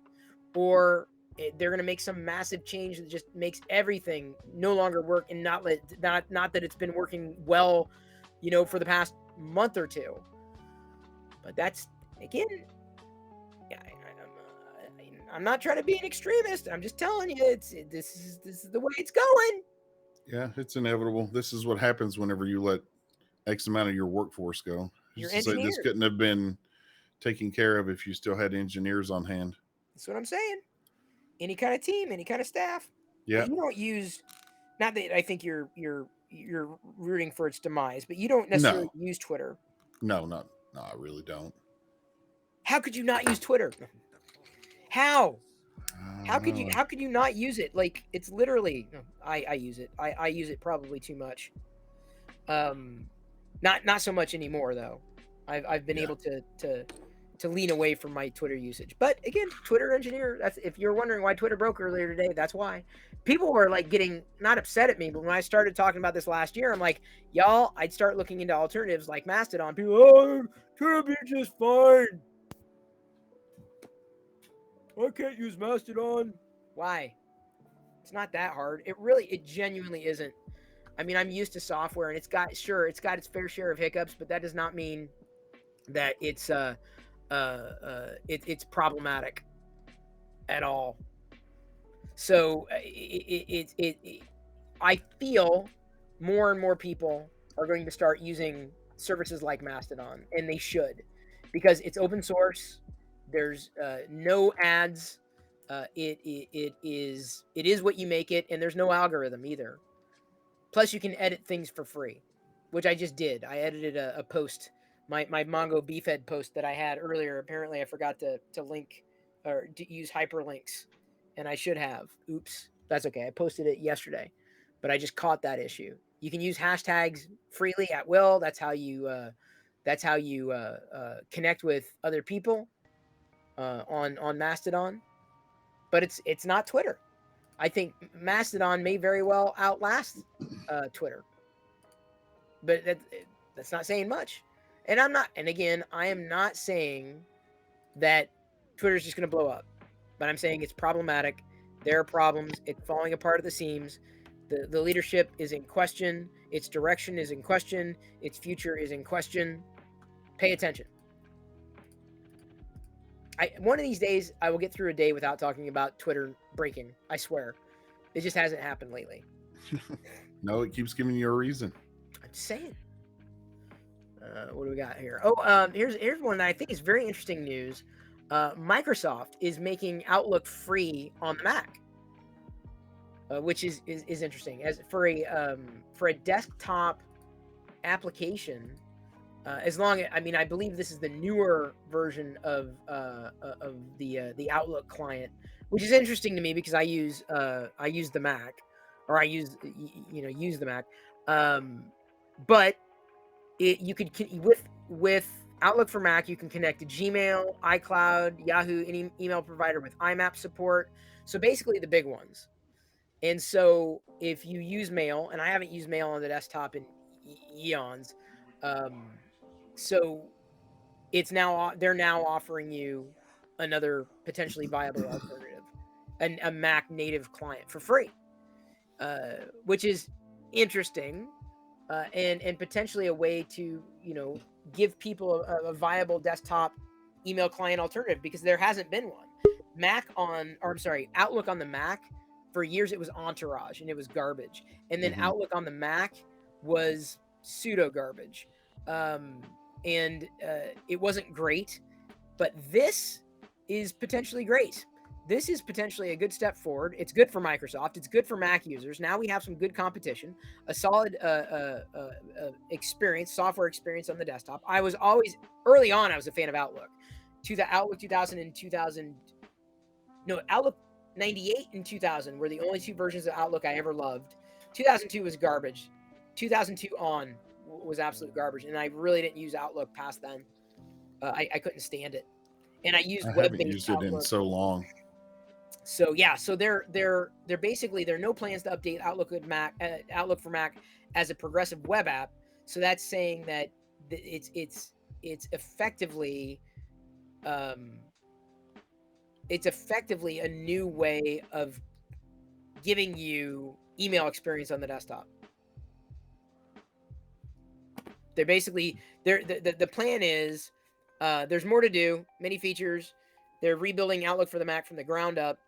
Or they're gonna make some massive change that just makes everything no longer work, and not that it's been working well, for the past month or two. But that's, again, I'm not trying to be an extremist. I'm just telling you, this is the way it's going. Yeah, it's inevitable. This is what happens whenever you let X amount of your workforce go. This couldn't have been taken care of if you still had engineers on hand. That's what I'm saying. Any kind of team, any kind of staff. Yeah. You don't use. Not that I think you're rooting for its demise, but you don't necessarily use Twitter. No, I really don't. How could you not use Twitter? How could you not use it? Like, it's literally, I use it. I use it probably too much. Not so much anymore though. I've been able to to lean away from my Twitter usage. But again, Twitter engineer, that's, if you're wondering why Twitter broke earlier today, that's why. People were like getting not upset at me, but when I started talking about this last year, I'm like, y'all, I'd start looking into alternatives like Mastodon. People, oh, Twitter be just fine. I can't use Mastodon. Why? It's not that hard. It genuinely isn't. I mean, I'm used to software, and it's got its fair share of hiccups, but that does not mean that it's problematic at all. So I feel more and more people are going to start using services like Mastodon, and they should, because it's open source. There's no ads. It is what you make it, and there's no algorithm either. Plus, you can edit things for free, which I just did. I edited a post, my Mongo Bfed post that I had earlier. Apparently, I forgot to link or to use hyperlinks, and I should have. Oops, that's okay. I posted it yesterday, but I just caught that issue. You can use hashtags freely at will. That's how you connect with other people on Mastodon. But it's not Twitter. I think Mastodon may very well outlast Twitter, but that's not saying much. And I am not saying that Twitter's just going to blow up, but I'm saying it's problematic. There are problems. It's falling apart at the seams. The leadership is in question. Its direction is in question. Its future is in question. Pay attention. One of these days, I will get through a day without talking about Twitter breaking. I swear. It just hasn't happened lately. No, it keeps giving you a reason. I'm just saying. What do we got here? Oh, here's one that I think is very interesting news. Microsoft is making Outlook free on the Mac, which is interesting. As for a desktop application, as long as, I mean, I believe this is the newer version of the Outlook client, which is interesting to me because I use the Mac, or I use the Mac, but you could with Outlook for Mac, you can connect to Gmail, iCloud, Yahoo, any email provider with IMAP support. So basically the big ones. And so if you use Mail, and I haven't used Mail on the desktop in eons, so they're now offering you another potentially viable alternative, a Mac native client for free, which is interesting, and potentially a way to give people a viable desktop email client alternative, because there hasn't been one. Outlook on the Mac, for years it was Entourage and it was garbage, and then Outlook on the Mac was pseudo garbage, and it wasn't great. But this is potentially great. This is potentially a good step forward. It's good for Microsoft. It's good for Mac users. Now we have some good competition, a solid software experience on the desktop. I was always, early on, I was a fan of Outlook. Outlook 2000 and Outlook 98 and 2000 were the only two versions of Outlook I ever loved. 2002 was garbage. 2002 on was absolute garbage, and I really didn't use Outlook past then. I couldn't stand it, and I haven't used it in so long. So yeah, so they're basically, there are no plans to update Outlook for Mac as a progressive web app. So that's saying that it's effectively a new way of giving you email experience on the desktop. They're basically, the plan is, there's more to do, many features. They're rebuilding Outlook for the Mac from the ground up.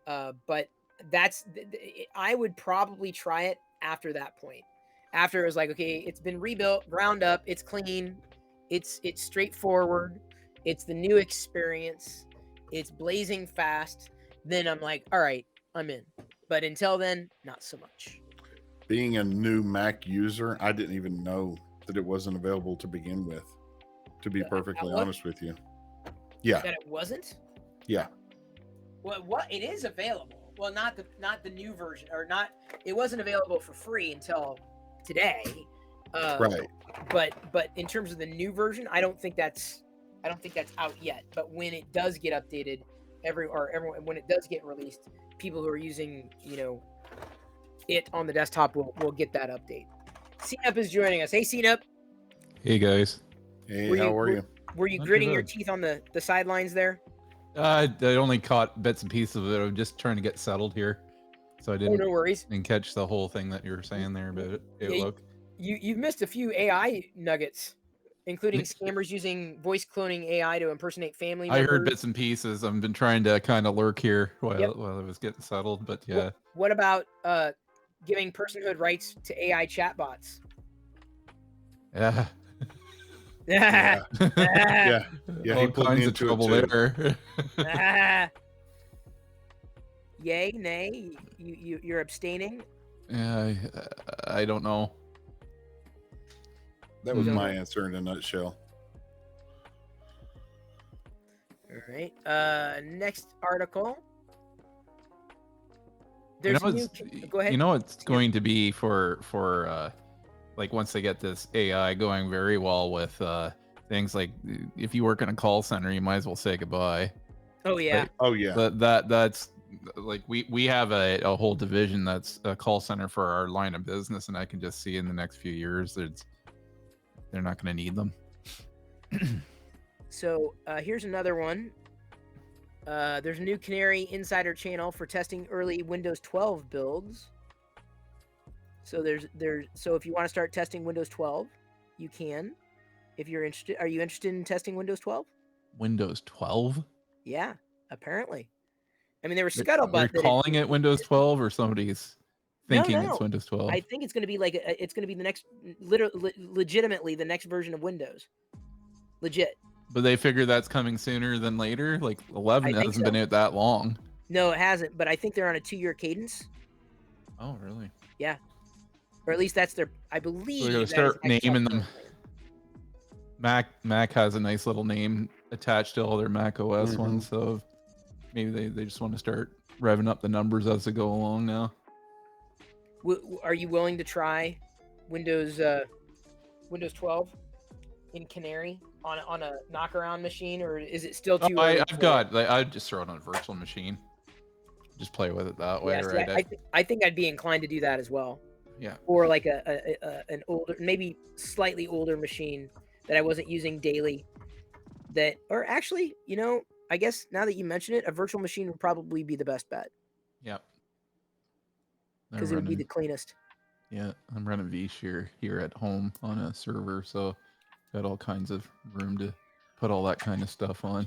But I would probably try it after that point. After it was like, okay, it's been rebuilt, ground up, it's clean, it's straightforward, it's the new experience, it's blazing fast. Then I'm like, all right, I'm in. But until then, not so much. Being a new Mac user, I didn't even know that it wasn't available to begin with, to be perfectly honest with you. Yeah. That it wasn't? Yeah. Well, what it is available. Well, not the new version, or not. It wasn't available for free until today. Right. But in terms of the new version, I don't think that's I don't think that's out yet. But when it does get updated, everyone when it does get released, people who are using it on the desktop will get that update. CNUP is joining us. Hey CNUP. Hey guys. Hey, how are you? Were you Not too gritting your bad. teeth on the sidelines there? I only caught bits and pieces of it. I'm just trying to get settled here, so I Oh, didn't no worries. catch the whole thing that you were saying there. But Yeah, you've missed a few AI nuggets, including scammers using voice cloning AI to impersonate family I members. heard bits and pieces. I've been trying to kind of lurk here while Yep. while I was getting settled. But yeah, What about giving personhood rights to AI chatbots? yeah, Yeah, yeah, he all pulled kinds me of into it trouble too. there. Yay, nay, you're abstaining. Yeah, I don't know. That was Mhm. my answer in a nutshell. All right. Next article. You There's know, new. Go ahead. You know, it's going to be for like once they get this AI going very well with things like if you work in a call center, you might as well say goodbye. Oh yeah. Like, Oh yeah, that's like we have a whole division that's a call center for our line of business, and I can just see in the next few years they're not going to need them. So here's another one. There's a new Canary Insider channel for testing early Windows 12 builds. So so if you want to start testing Windows 12, you can. If you're interested, are you interested in testing Windows 12? Windows 12? Yeah, apparently. I mean, there was They're scuttlebutt that calling it Windows 12, or somebody's thinking No. it's Windows 12. I think it's going to be like it's going to be the next, legitimately the next version of Windows. Legit. But they figure that's coming sooner than later. Like 11 I think hasn't so. been out that long. No, it hasn't. But I think they're on a 2-year cadence. Oh, really? Yeah, or at least that's their. I believe. So they're gonna start naming them. Mac has a nice little name attached to all their Mac OS ones, so maybe they just want to start revving up the numbers as they go along now. Are you willing to try Windows 12 in Canary on a knockaround machine, or is it still too early? I'd just throw it on a virtual machine. Just play with it that way, Yeah, right? I think I'd be inclined to do that as well. Yeah. Or like an older, maybe slightly older machine that I wasn't using daily. Or actually, I guess now that you mention it, a virtual machine would probably be the best bet. Yep. Because it would be the cleanest. Yeah, I'm running vSphere here at home on a server, so got all kinds of room to put all that kind of stuff on.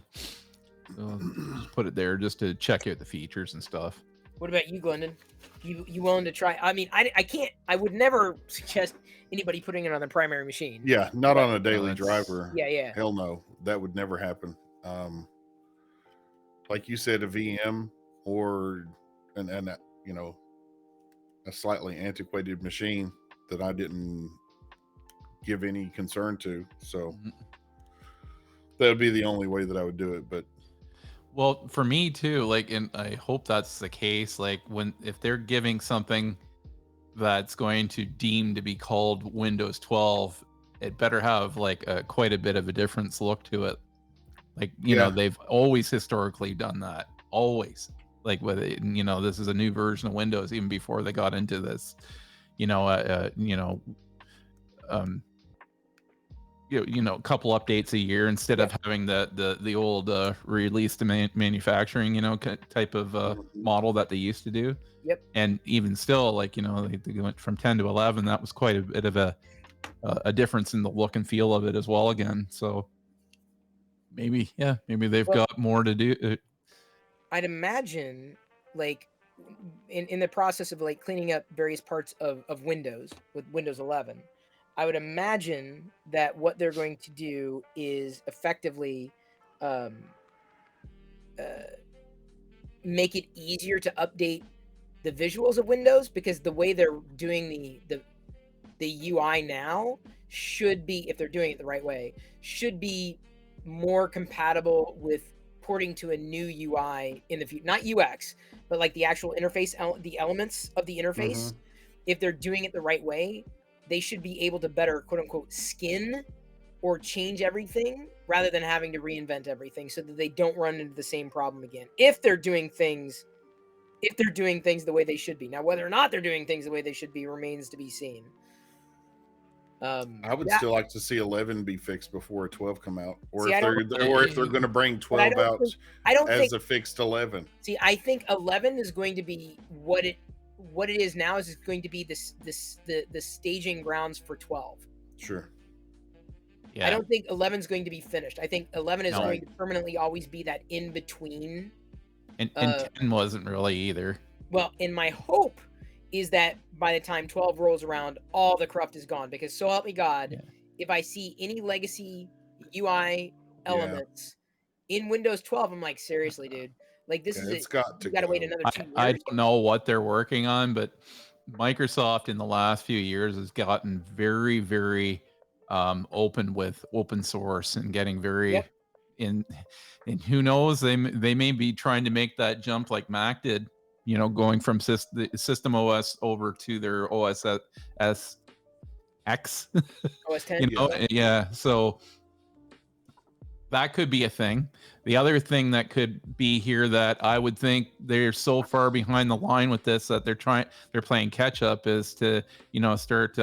So just put it there just to check out the features and stuff. What about you, Glendon? You willing to try? I mean, I can't. I would never suggest anybody putting it on their primary machine. Yeah, not on a daily driver. Yeah. Hell no, that would never happen. Like you said, a VM or a slightly antiquated machine that I didn't give any concern to. So that would be the only way that I would do it. But well, for me too, like, and I hope that's the case. Like if they're giving something that's going to deem to be called Windows 12, it better have like quite a bit of a difference look to it. Like, you know, they've always historically done that. Always. Like with it, this is a new version of Windows even before they got into this, a couple updates a year instead of having the old release to manufacturing, type of model that they used to do. Yep. And even still, like, they went from 10 to 11. That was quite a bit of a difference in the look and feel of it as well again. So maybe they've got more to do. I'd imagine, like, in the process of like cleaning up various parts of Windows with Windows 11, I would imagine that what they're going to do is effectively make it easier to update the visuals of Windows, because the way they're doing the UI now should be, if they're doing it the right way, should be more compatible with porting to a new UI in the future. Not UX, but like the actual interface, the elements of the interface. If they're doing it the right way, they should be able to better, quote unquote, skin or change everything rather than having to reinvent everything, so that they don't run into the same problem again. If they're doing things the way they should be. Now, whether or not they're doing things the way they should be remains to be seen. I would Yeah. still like to see 11 be fixed before a 12 come out, or See, if I don't- they're going to bring 12 out I don't as think. a fixed 11. See, I think 11 is going to be what it is now. Is going to be the staging grounds for 12. Sure. Yeah. I don't think 11 is going to be finished. I think 11 is No. going to permanently always be that in between. And 10 wasn't really either. Well, and my hope is that by the time 12 rolls around, all the corrupt is gone. Because so help me God, Yeah. if I see any legacy UI elements in Windows 12, I'm like, seriously, dude. Like, this is It's it. got to You got to wait go. another 2 years. I don't know what they're working on, but Microsoft in the last few years has gotten very, very open with open source and getting very Yep. in. And who knows, they may be trying to make that jump like Mac did. You know, going from the system OS over to their OS X. OS 10. You know, yeah. So that could be a thing. The other thing that could be here that I would think they're so far behind the line with this that they're playing catch up is to, you know, start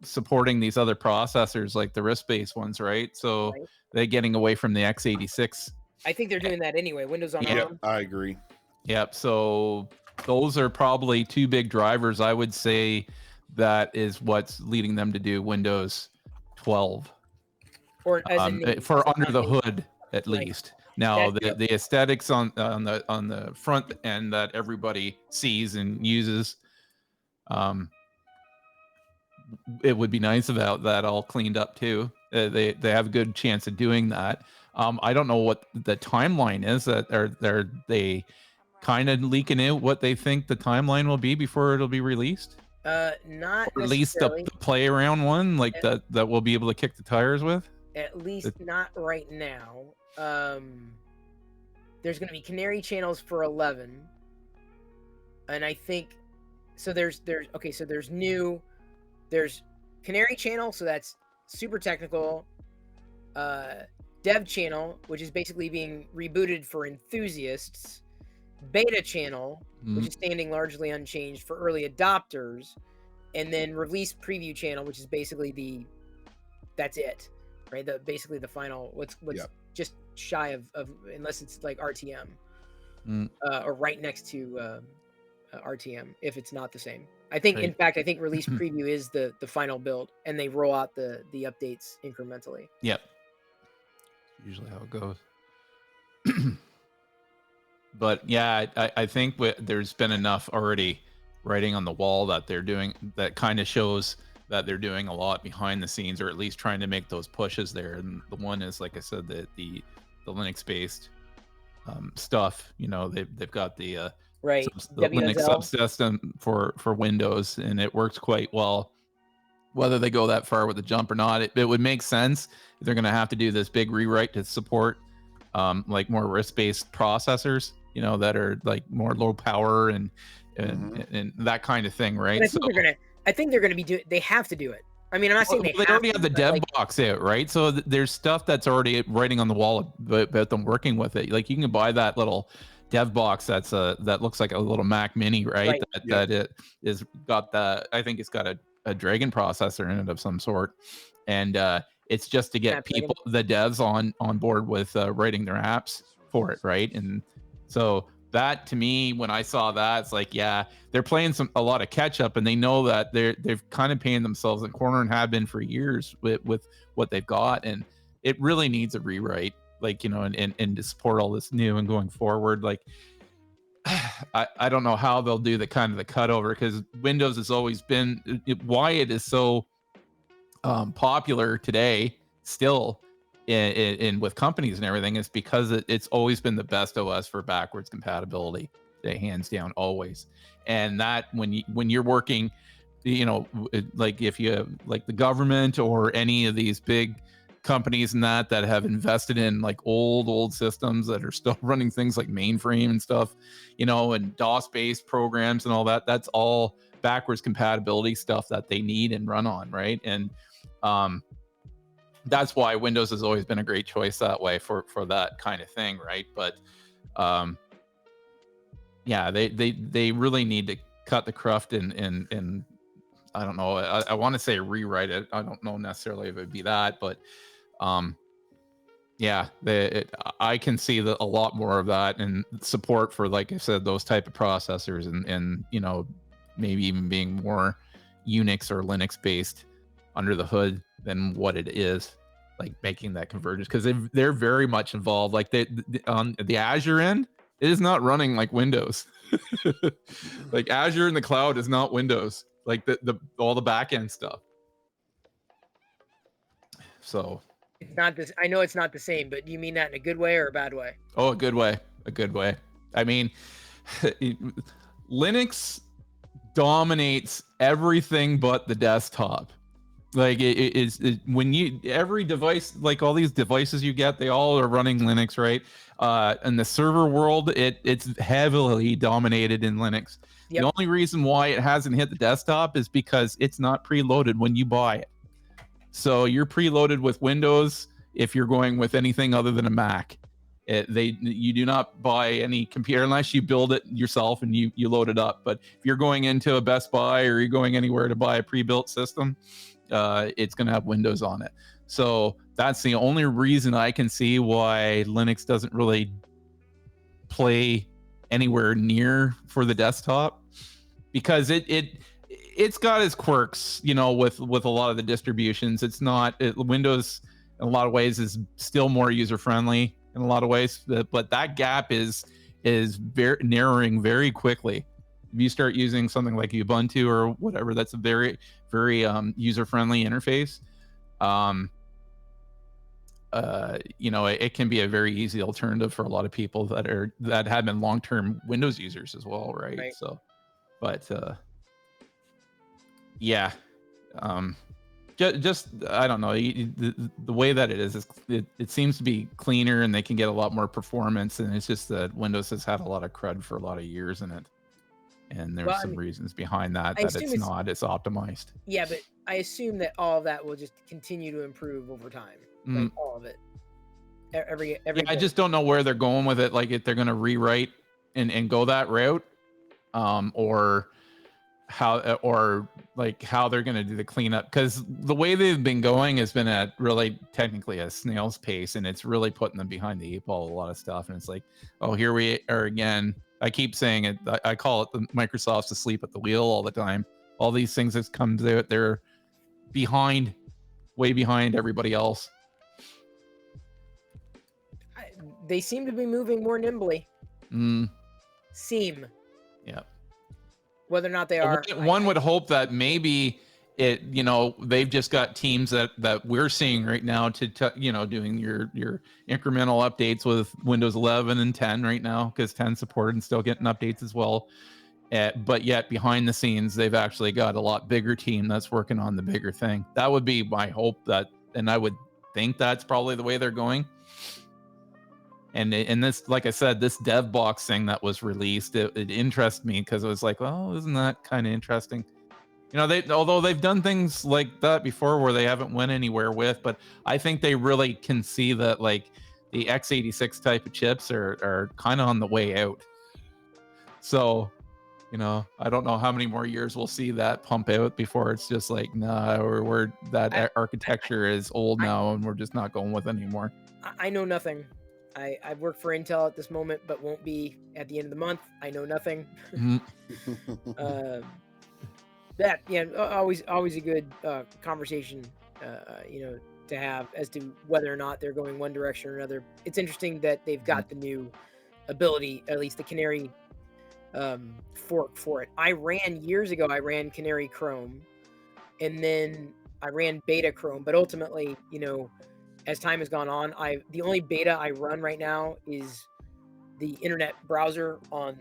supporting these other processors like the RISC-based ones, right? So Right. they're getting away from the x86. I think they're doing that anyway. Windows on Yeah, ARM. I agree. Yep. So those are probably two big drivers. I would say that is what's leading them to do Windows 12 Or as a name, for as a under the name. hood at Right. least. Now That's- the aesthetics on the front end that everybody sees and uses, it would be nice about that all cleaned up too. They have a good chance of doing that. I don't know what the timeline is. That are they kind of leaking out what they think the timeline will be before it'll be released? Not Or at least the necessarily. play around one like that we'll be able to kick the tires with. At least not right now. There's going to be canary channels for 11, and I think so. There's canary channel, so that's super technical. Dev channel, which is basically being rebooted for enthusiasts. Beta channel, which is standing largely unchanged for early adopters, and then release preview channel, which is basically that's it, right? Basically the final what's just shy of unless it's like RTM or right next to RTM if it's not the same. I think in fact I think release preview is the final build, and they roll out the updates incrementally. Yep. Usually how it goes. But yeah, I think there's been enough already writing on the wall that they're doing that kind of shows that they're doing a lot behind the scenes, or at least trying to make those pushes there. And the one is, like I said, the Linux based stuff. You know, they've got the Linux subsystem for Windows, and it works quite well. Whether they go that far with the jump or not, it would make sense. They're going to have to do this big rewrite to support like more RISC-based processors, you know, that are like more low power and that kind of thing, right? I think they're gonna be doing. They have to do it. I mean, I'm not saying they already have the dev box out, right? So there's stuff that's already writing on the wall about them working with it. Like you can buy that little dev box that looks like a little Mac Mini, right? That it is got I think it's got a Dragon processor in it of some sort, and it's just to get the devs on board with writing their apps for it, right? And so that, to me, when I saw that, it's like, yeah, they're playing a lot of catch up, and they know that they've kind of paying themselves in the corner and have been for years with what they've got, and it really needs a rewrite, like, you know, and to support all this new and going forward. Like, I don't know how they'll do the cutover, because Windows has always been why it is so popular today still in with companies and everything, is because it's always been the best OS for backwards compatibility, hands down, always. And that when you're working, you know, like if you have like the government or any of these big companies and that have invested in like old systems that are still running things like mainframe and stuff, you know, and DOS based programs and all that, that's all backwards compatibility stuff that they need and run on, right? And that's why Windows has always been a great choice that way for that kind of thing, right? But yeah, they really need to cut the cruft and I don't know. I want to say rewrite it. I don't know necessarily if it'd be that, but yeah, I can see a lot more of that and support for, like I said, those type of processors and you know, maybe even being more Unix or Linux based under the hood than what it is, like making that convergence, because they're very much involved. Like on the Azure end, it is not running like Windows. Like Azure in the cloud is not Windows. Like the all the back end stuff. So It's not this. I know it's not the same, but do you mean that in a good way or a bad way? oh, a good way. A good way. I mean, Linux dominates everything but the desktop. Like when you every device, like all these devices you get, they all are running Linux, right? In the server world, it's heavily dominated in Linux. Yep. The only reason why it hasn't hit the desktop is because it's not preloaded when you buy it. So you're preloaded with Windows if you're going with anything other than a Mac. You do not buy any computer unless you build it yourself and you load it up. But if you're going into a Best Buy or you're going anywhere to buy a pre-built system, it's going to have Windows on it. So that's the only reason I can see why Linux doesn't really play anywhere near for the desktop, because it's got its quirks, you know, with a lot of the distributions. It's not Windows in a lot of ways is still more user friendly in a lot of ways, but that gap is very narrowing very quickly. If you start using something like Ubuntu or whatever, that's a very user friendly interface. You know, it can be a very easy alternative for a lot of people that have been long-term Windows users as well, right? So, but yeah, just I don't know, the way that it is it seems to be cleaner and they can get a lot more performance, and it's just that Windows has had a lot of crud for a lot of years in it, and there's some reasons behind that it's not as optimized. Yeah, but I assume that all of that will just continue to improve over time. Like all of it. Every yeah, I just don't know where they're going with it. Like if they're going to rewrite and go that route, or how they're going to do the cleanup, because the way they've been going has been at really technically a snail's pace, and it's really putting them behind the eight ball a lot of stuff. And it's like, oh, here we are again. I keep saying it. I call it the Microsoft's asleep at the wheel all the time. All these things that comes out, they're behind, way behind everybody else. They seem to be moving more nimbly. Seem. Yeah. Whether or not they are. One would hope that maybe it, you know, they've just got teams that we're seeing right now you know, doing your incremental updates with Windows 11 and 10 right now, because 10 supported and still getting updates as well. But yet behind the scenes, they've actually got a lot bigger team that's working on the bigger thing. That would be my hope, and I would think that's probably the way they're going. And this, like I said, this dev box thing that was released, it interests me because it was like, well, isn't that kind of interesting? You know, although they've done things like that before where they haven't went anywhere with, but I think they really can see that like the x86 type of chips are kind of on the way out. So, you know, I don't know how many more years we'll see that pump out before it's just like, nah, we're that architecture is old now and we're just not going with it anymore. I know nothing. I've worked for Intel at this moment, but won't be at the end of the month. I know nothing. That, yeah, always a good conversation, you know, to have as to whether or not they're going one direction or another. It's interesting that they've got the new ability, at least the Canary fork for it. Years ago, I ran Canary Chrome, and then I ran Beta Chrome, but ultimately, you know, as time has gone on, the only beta I run right now is the internet browser on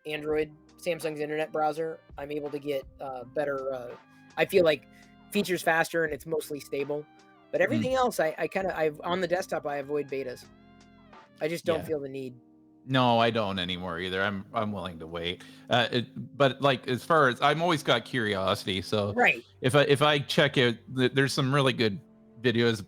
Android, Samsung's internet browser. I'm able to get better, I feel like features faster, and it's mostly stable. But everything else, I've on the desktop, I avoid betas. I just don't feel the need. No, I don't anymore either. I'm willing to wait. But like, as far as I'm always got curiosity, so right. If I check out, there's some really good videos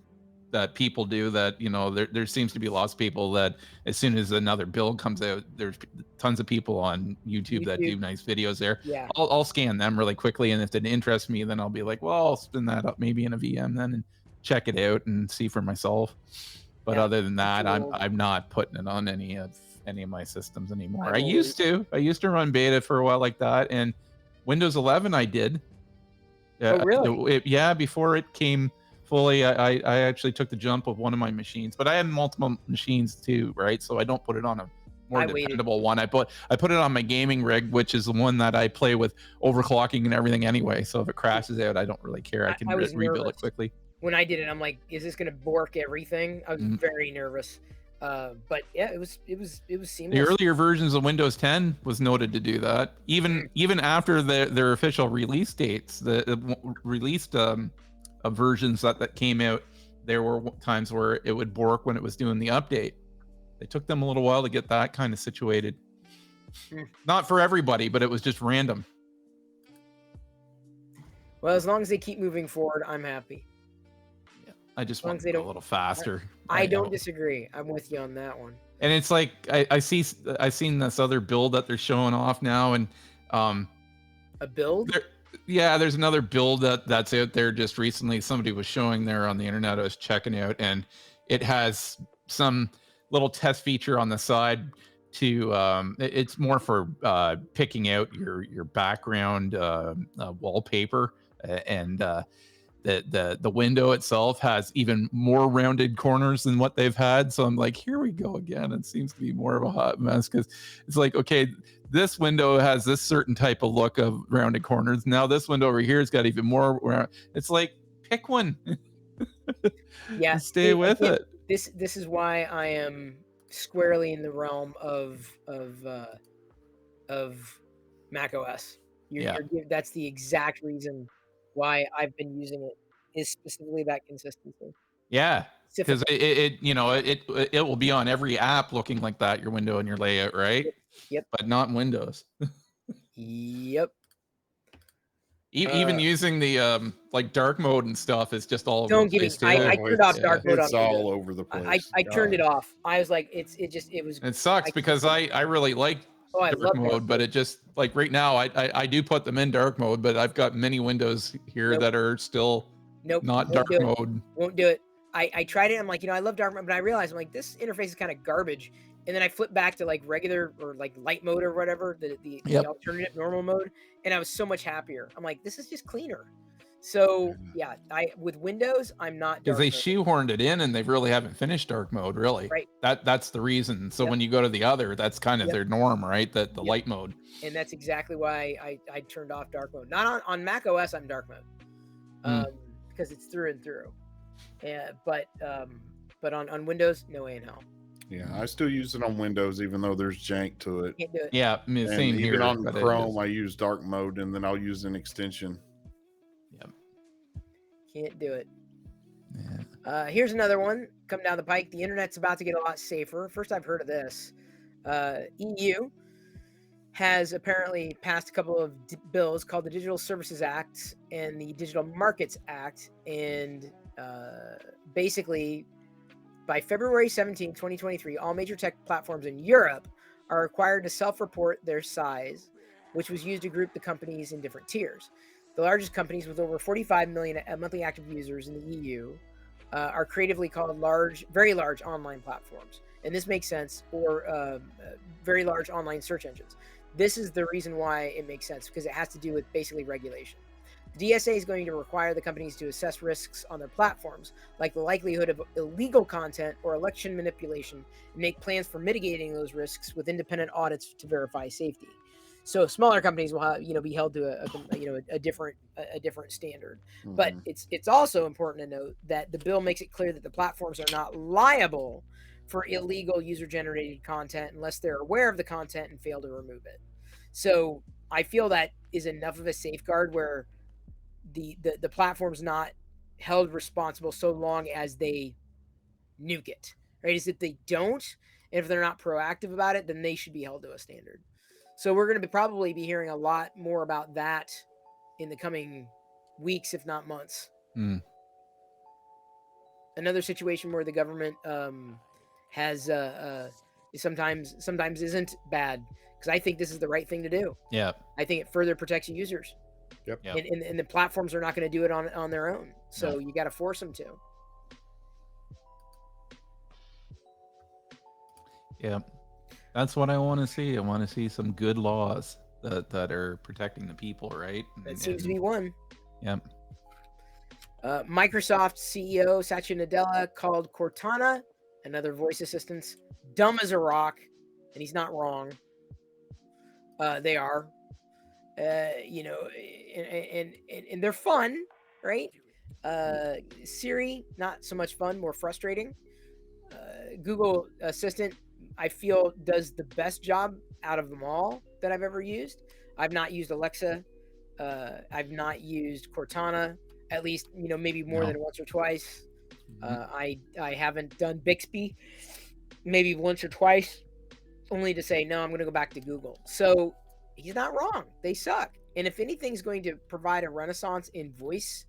that people do that, you know, there seems to be lots of people that as soon as another build comes out, there's tons of people on YouTube that do nice videos there. Yeah. I'll scan them really quickly, and if it interests me, then I'll be like, well, I'll spin that up maybe in a VM then and check it out and see for myself. But other than that, I'm not putting it on any of my systems anymore. I used to run beta for a while like that, and Windows 11 I did. Oh, really? Before it came fully, I actually took the jump of one of my machines, but I had multiple machines too, right? So I don't put it on a more dependable one. I put it on my gaming rig, which is the one that I play with overclocking and everything anyway. So if it crashes out, I don't really care. I can rebuild it quickly. When I did it, I'm like, is this gonna bork everything? I was very nervous. But yeah, it was seamless. The earlier versions of Windows 10 was noted to do that. Even after their official release dates, the released versions that came out, there were times where it would bork when it was doing the update. It took them a little while to get that kind of situated. Not for everybody, but it was just random. Well, as long as they keep moving forward, I'm happy. I just want to go a little faster. I don't disagree. I'm with you on that one. And it's like I've seen this other build that they're showing off now, and a build. There's another build that's out there just recently. Somebody was showing there on the internet. I was checking out, and it has some little test feature on the side to it's more for picking out your background wallpaper, and the window itself has even more rounded corners than what they've had. So I'm like, here we go again. It seems to be more of a hot mess, because it's like, okay, this window has this certain type of look of rounded corners. Now this window over here has got even more. It's like, pick one. Yeah, stay with it. This is why I am squarely in the realm of Mac OS. That's the exact reason why I've been using it, is specifically that consistency. Yeah, because it will be on every app looking like that, your window and your layout, right? Yep. But not in Windows. Yep. Even using the like dark mode and stuff is just all over the place. I turned off dark mode. It's all over the place. I turned it off. I was like, it was. It sucks because I really like dark mode, but it just, like, right now I do put them in dark mode, but I've got many windows here that are still not dark mode. Won't do it. I tried it. I'm like, I love dark mode, but I realized I'm like, this interface is kind of garbage. And then I flipped back to like regular or like light mode or whatever, the alternative normal mode, and I was so much happier. I'm like, this is just cleaner. So yeah, with Windows, I'm not, because they shoehorned it in and they really haven't finished dark mode, really. Right. That's the reason. So when you go to the other, that's kind of their norm, right? The light mode. And that's exactly why I turned off dark mode. Not on Mac OS, I'm dark mode, because it's through and through. Yeah, but on Windows, no way in hell. Yeah, I still use it on Windows, even though there's jank to it. Can't do it. Yeah, same here. Even on Chrome, I use dark mode, and then I'll use an extension. Yep. Can't do it. Yeah. Here's another one coming down the pike. The internet's about to get a lot safer. First I've heard of this. EU has apparently passed a couple of bills called the Digital Services Act and the Digital Markets Act, and basically, by February 17, 2023, all major tech platforms in Europe are required to self-report their size, which was used to group the companies in different tiers. The largest companies, with over 45 million monthly active users in the EU, are creatively called very large online platforms. And this makes sense, or very large online search engines. This is the reason why it makes sense, because it has to do with basically regulation. The DSA is going to require the companies to assess risks on their platforms, like the likelihood of illegal content or election manipulation, and make plans for mitigating those risks with independent audits to verify safety. So smaller companies will have, be held to a different standard. Mm-hmm. But it's also important to note that the bill makes it clear that the platforms are not liable for illegal user-generated content unless they're aware of the content and fail to remove it. So I feel that is enough of a safeguard where the platform's not held responsible so long as they nuke it, right? Is if they don't, and if they're not proactive about it, then they should be held to a standard. So we're going to probably be hearing a lot more about that in the coming weeks, if not months. Another situation where the government has sometimes isn't bad, because I think this is the right thing to do. Yeah. I think it further protects users. Yep. Yep. And the platforms are not going to do it on their own, so No. you got to force them to. Yeah. That's what I want to see. I want to see some good laws that are protecting the people, right? That seems to be one. Yep. Microsoft CEO Satya Nadella called Cortana, another voice assistant, dumb as a rock, and he's not wrong. They are, you know, and they're fun, right? Siri, not so much fun, more frustrating. Google Assistant, I feel, does the best job out of them all that I've ever used. I've not used Alexa. I've not used Cortana, at least, you know, maybe more No. than once or twice. I haven't done Bixby, maybe once or twice, only to say, no, I'm going to go back to Google. So he's not wrong. They suck. And if anything's going to provide a renaissance in voice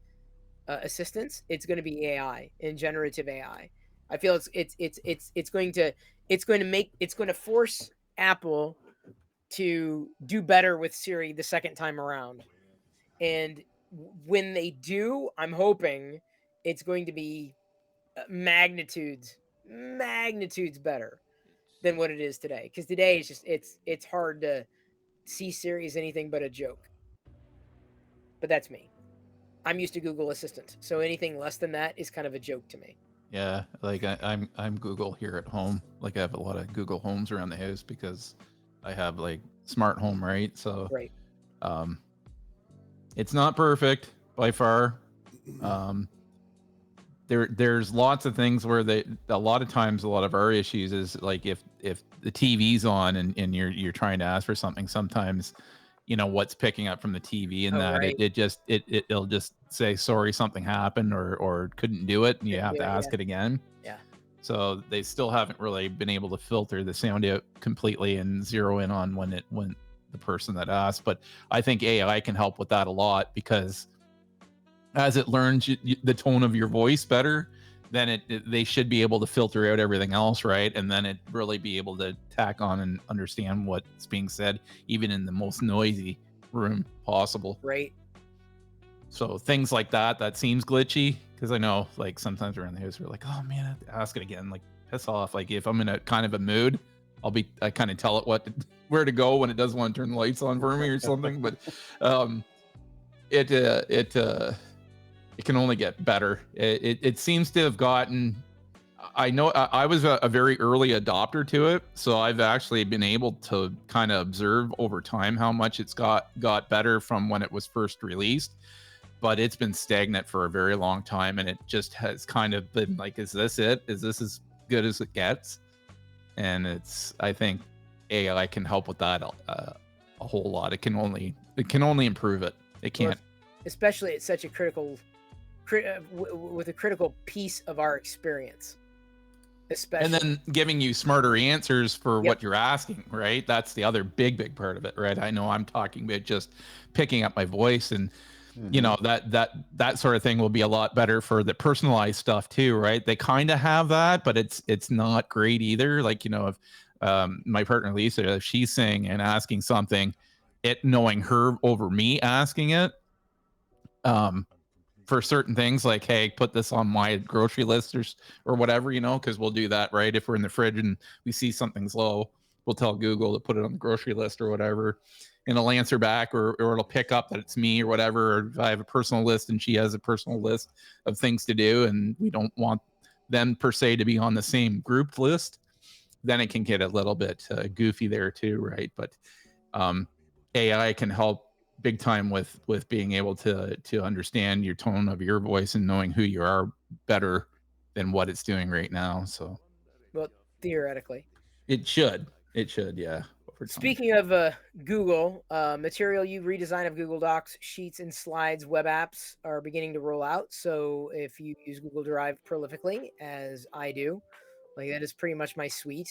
assistance, it's going to be AI and generative AI. I feel it's going to force Apple to do better with Siri the second time around. And when they do, I'm hoping it's going to be magnitudes better than what it is today. Because today it's just it's hard to see Siri as anything but a joke. But that's me. I'm used to Google Assistant, so anything less than that is kind of a joke to me. Yeah, like I'm Google here at home. Like I have a lot of Google Homes around the house because I have like smart home, right? So Right. It's not perfect by far. There's lots of things where a lot of times a lot of our issues is like if the TV's on and you're trying to ask for something, sometimes you know what's picking up from the TV and that right. it'll just say sorry, something happened or couldn't do it, and you have to ask it again. Yeah. So they still haven't really been able to filter the sound out completely and zero in on when the person that asked. But I think AI can help with that a lot, because as it learns the tone of your voice better, then they should be able to filter out everything else, right? And then it really be able to tack on and understand what's being said, even in the most noisy room possible. Right. So things like that seems glitchy, because I know like sometimes around the house we're like, oh man, I have to ask it again, like piss off. Like if I'm in a kind of a mood, I kind of tell it where to go when it does want to turn the lights on for me or something. But it can only get better. It seems to have gotten. I know I was a very early adopter to it, so I've actually been able to kind of observe over time how much it's got better from when it was first released. But it's been stagnant for a very long time, and it just has kind of been like, is this it? Is this as good as it gets? And I think AI can help with that a whole lot. It can only improve it. It can't. Especially it's such a critical with a critical piece of our experience. Especially. And then giving you smarter answers for what you're asking, right? That's the other big part of it, right? I know I'm talking about just picking up my voice, and you know that sort of thing will be a lot better for the personalized stuff too, right? They kind of have that, but it's not great either. Like, you know, if my partner Lisa, if she's saying and asking something, it knowing her over me asking it, for certain things, like, hey, put this on my grocery list or whatever, you know, because we'll do that, right? If we're in the fridge and we see something's low, we'll tell Google to put it on the grocery list or whatever, and it'll answer back, or it'll pick up that it's me or whatever. Or if I have a personal list and she has a personal list of things to do, and we don't want them per se to be on the same grouped list, then it can get a little bit goofy there too, right? But AI can help big time with being able to understand your tone of your voice and knowing who you are better than what it's doing right now. So, well, theoretically, it should, yeah. Speaking of Google, Material U redesign of Google Docs, Sheets, and Slides web apps are beginning to roll out. So if you use Google Drive prolifically, as I do, like that is pretty much my suite.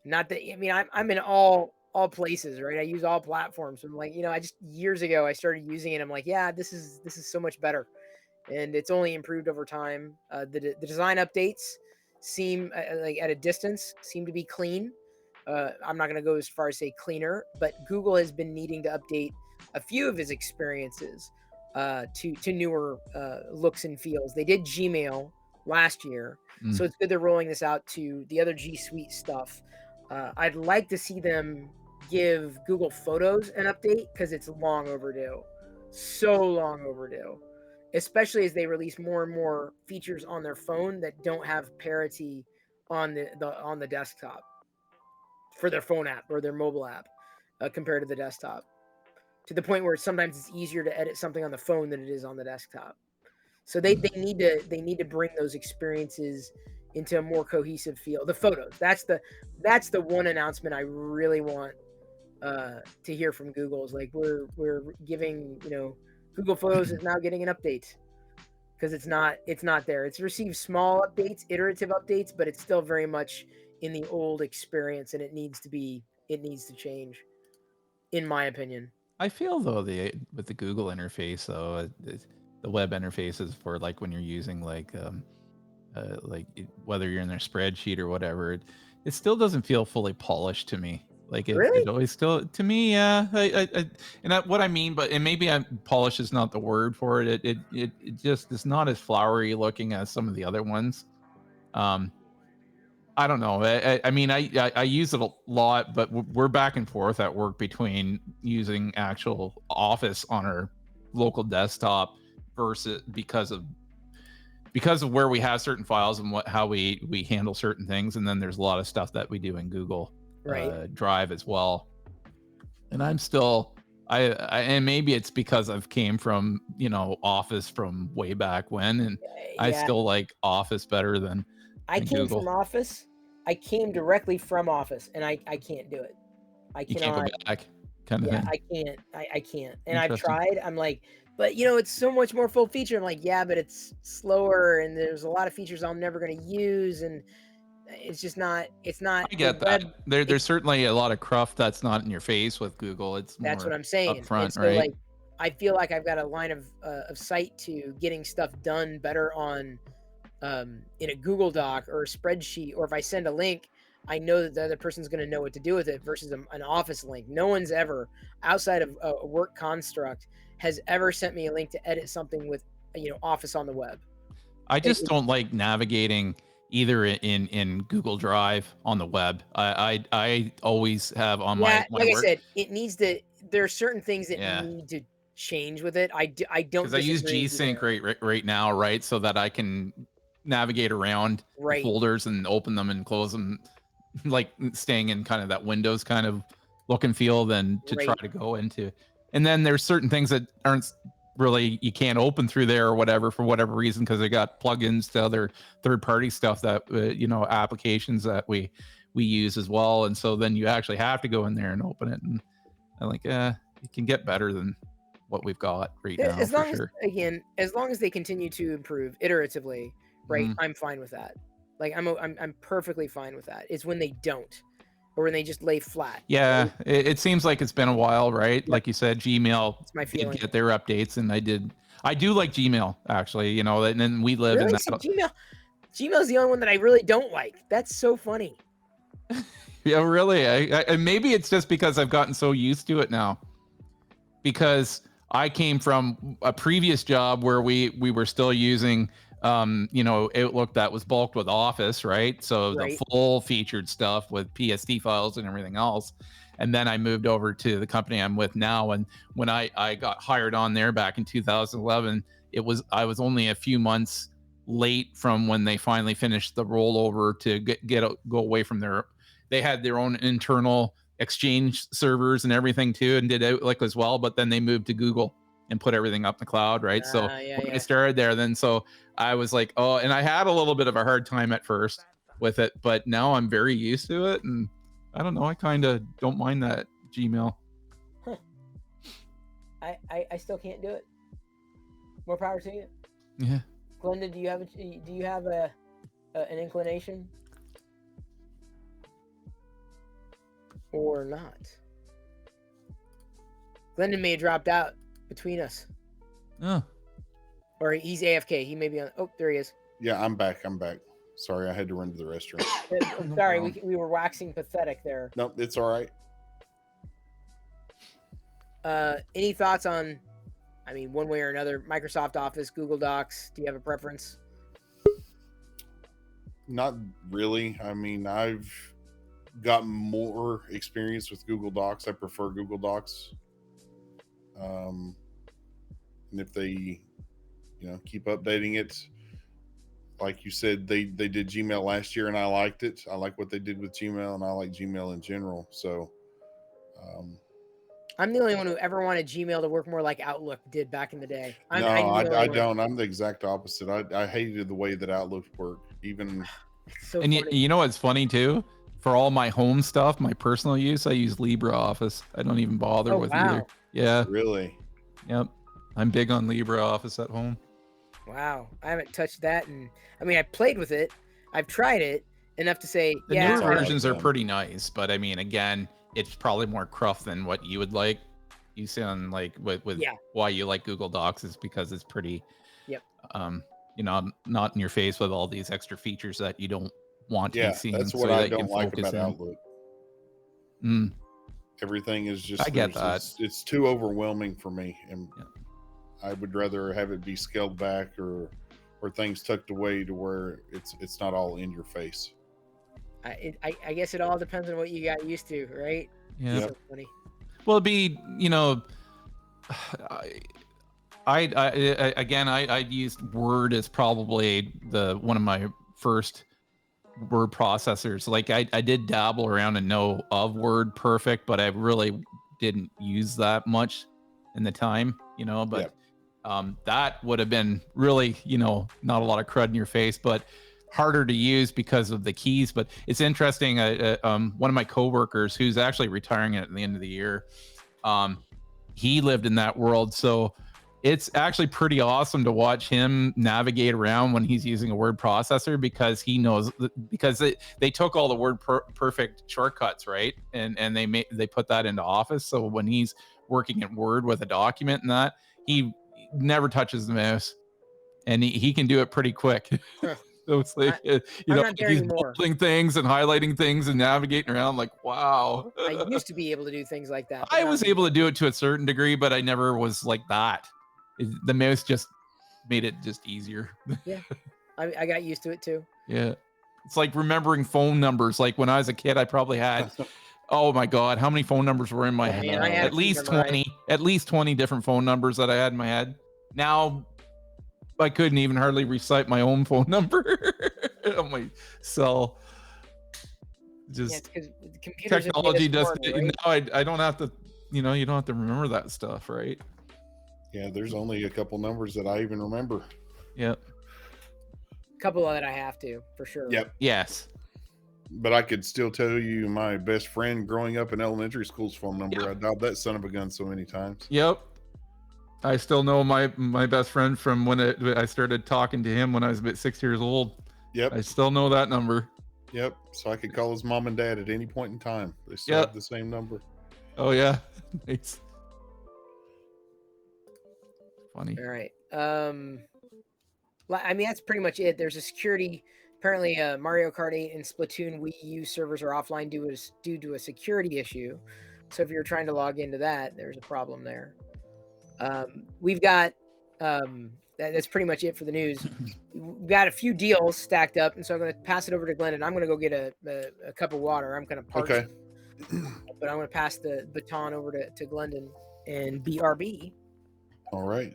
Not that, I mean, I'm in all places, right? I use all platforms. I'm like, you know, I just years ago I started using it. I'm like, yeah, this is so much better. and it's only improved over time. The design updates seem like at a distance seem to be clean. I'm not going to go as far as say cleaner, but Google has been needing to update a few of his experiences to newer looks and feels. They did Gmail last year, so it's good they're rolling this out to the other G Suite stuff. I'd like to see them give Google Photos an update because it's long overdue, so long overdue, especially as they release more and more features on their phone that don't have parity on the desktop for their phone app or their mobile app compared to the desktop, to the point where sometimes it's easier to edit something on the phone than it is on the desktop. So they need to bring those experiences into a more cohesive feel. The photos, that's the one announcement I really want to hear from Google. Is like we're giving, Google Photos is now getting an update, because it's not there. It's received small updates, iterative updates, but it's still very much in the old experience, and it needs to change, in my opinion. I feel though with the Google interface though, the web interfaces for like when you're using whether you're in their spreadsheet or whatever, it still doesn't feel fully polished to me. Like Really? it always still to me, yeah. What I mean, but and maybe polish is not the word for it. It just is not as flowery looking as some of the other ones. I don't know. I mean, I use it a lot, but we're back and forth at work between using actual Office on our local desktop versus because of where we have certain files and how we handle certain things, and then there's a lot of stuff that we do in Google Drive as well. And I'm still and maybe it's because I've came from Office from way back when, and I still like Office better than I came Google. from Office. I came directly from Office, and I can't do it. I You cannot. can't go back, kind of thing. I can't. I can't. And I've tried. I'm like, but it's so much more full feature. I'm like, yeah, but it's slower, and there's a lot of features I'm never going to use, and it's just not. It's not. I get that. There's certainly a lot of cruft that's not in your face with Google. It's more that's what I'm saying. upfront, so, right? Like, I feel like I've got a line of sight to getting stuff done better on in a Google Doc or a spreadsheet, or if I send a link, I know that the other person's going to know what to do with it versus an Office link. No one's ever, outside of a work construct, has ever sent me a link to edit something with Office on the web. I just don't like navigating either in Google Drive on the web. I always have on my like work. I said, it needs to. There are certain things that need to change with it. I don't, because I use G-Sync right now, right, so that I can navigate around the folders and open them and close them, like staying in kind of that Windows kind of look and feel than to try to go into. And then there's certain things that aren't really, you can't open through there or whatever for whatever reason, because they got plugins to other third-party stuff that applications that we use as well. And so then you actually have to go in there and open it, and I'm like, it can get better than what we've got right now. As long as they continue to improve iteratively, right? I'm fine with that. Like I'm perfectly fine with that. It's when they don't, or when they just lay flat. Yeah, right? It seems like it's been a while, right? Yep. Like you said, Gmail did get their updates, and I do like Gmail actually. And then we live in that. Gmail's the only one that I really don't like. That's so funny. Yeah, really. I maybe it's just because I've gotten so used to it now. Because I came from a previous job where we were still using Outlook that was bulked with Office, right? So the full featured stuff with PSD files and everything else. And then I moved over to the company I'm with now. And when I got hired on there back in 2011, I was only a few months late from when they finally finished the rollover to go away from they had their own internal Exchange servers and everything too, and did Outlook as well, but then they moved to Google and put everything up in the cloud, right? So when I started there, then so I was like, oh, and I had a little bit of a hard time at first with it, but now I'm very used to it, and I don't know, I kind of don't mind that Gmail. I still can't do it. More power to you. Yeah. Glenda, do you have an inclination? Or not? Glendon may have dropped out between us. Oh. Or he's AFK. He may be on. Oh, there he is. Yeah, I'm back. Sorry, I had to run to the restroom. No Sorry, problem. we were waxing pathetic there. Nope, it's all right. Any thoughts on, I mean, one way or another, Microsoft Office, Google Docs? Do you have a preference? Not really. I mean, I've got more experience with Google Docs. I prefer Google Docs. And if they, keep updating it, like you said, they did Gmail last year, and I liked it. I like what they did with Gmail, and I like Gmail in general. So, I'm the only one who ever wanted Gmail to work more like Outlook did back in the day. I don't. I'm the exact opposite. I hated the way that Outlook worked. Even It's so And funny. you know what's funny too? For all my home stuff, my personal use, I use LibreOffice. I don't even bother Oh, with wow. either. Yeah. really, Yep. I'm big on LibreOffice at home. Wow, I haven't touched that, and I mean, I played with it. I've tried it enough to say, The yeah. That's newer all right, versions are then. pretty nice, but I mean, again, it's probably more cruff than what you would like. You sound like with Yeah. why you like Google Docs is because it's pretty, Yep. Not in your face with all these extra features that you don't want to yeah, be seeing, that's so what I that you don't can like focus about in. Outlook. Mm, Everything is just I get that. It's too overwhelming for me, and Yeah. I would rather have it be scaled back or things tucked away to where it's not all in your face. I guess it all depends on what you got used to, right? yeah. Yep. So funny. Well, it'd be, I used Word as probably one of my first word processors. Like I did dabble around and know of Word Perfect, but I really didn't use that much in the time, but that would have been really, not a lot of crud in your face, but harder to use because of the keys. But it's interesting. One of my coworkers who's actually retiring at the end of the year, he lived in that world. So it's actually pretty awesome to watch him navigate around when he's using a word processor, because he knows, because they took all the Word Perfect shortcuts, right? And they put that into Office. So when he's working in Word with a document and that, he never touches the mouse, and he can do it pretty quick. Huh. So it's like, I'm not there he's anymore. bolding things and highlighting things and navigating around like, wow. I used to be able to do things like that. but I not was able to do it to a certain degree, but I never was like that. The mouse just made it just easier. I got used to it too. Yeah. It's like remembering phone numbers. Like when I was a kid, I probably had, oh my God, how many phone numbers were in my Oh, head? man, I had a At few least memorized. 20, at least 20 different phone numbers that I had in my head. Now I couldn't even hardly recite my own phone number on my cell. Yeah, Just it's because computers have made technology us does smarter, right? now. I don't have to, you don't have to remember that stuff, right? Yeah, there's only a couple numbers that I even remember. Yep. A couple that I have to, for sure. Yep. Yes. But I could still tell you my best friend growing up in elementary school's phone number. Yep. I dialed that son of a gun so many times. Yep. I still know my best friend from when I started talking to him when I was about 6 years old. Yep. I still know that number. Yep. So I could call his mom and dad at any point in time. They still Yep. have the same number. Oh yeah. Nice. Funny. All right. I mean, that's pretty much it. There's a security. Apparently, Mario Kart 8 and Splatoon Wii U servers are offline due to a security issue. So if you're trying to log into that, there's a problem there. We've got that's pretty much it for the news. We've got a few deals stacked up, and so I'm going to pass it over to Glenn, and I'm going to go get a cup of water. I'm kind of parched, Okay. but I'm going to pass the baton over to Glendon and BRB. All right.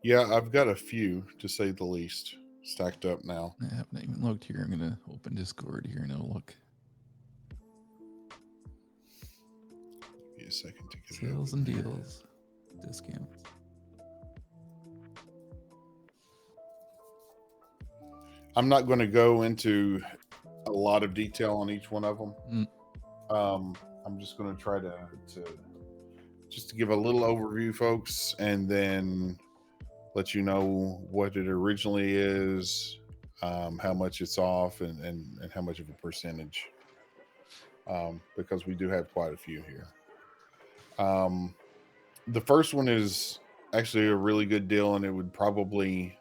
Yeah, I've got a few, to say the least, stacked up now. I haven't even looked here. I'm gonna open Discord here and I'll look. Give me a second to get Sales it and open. deals. Discounts. I'm not going to go into a lot of detail on each one of them. I'm just going to try to give a little overview, folks, and then let you know what it originally is, how much it's off, and how much of a percentage, because we do have quite a few here. The first one is actually a really good deal, and it would probably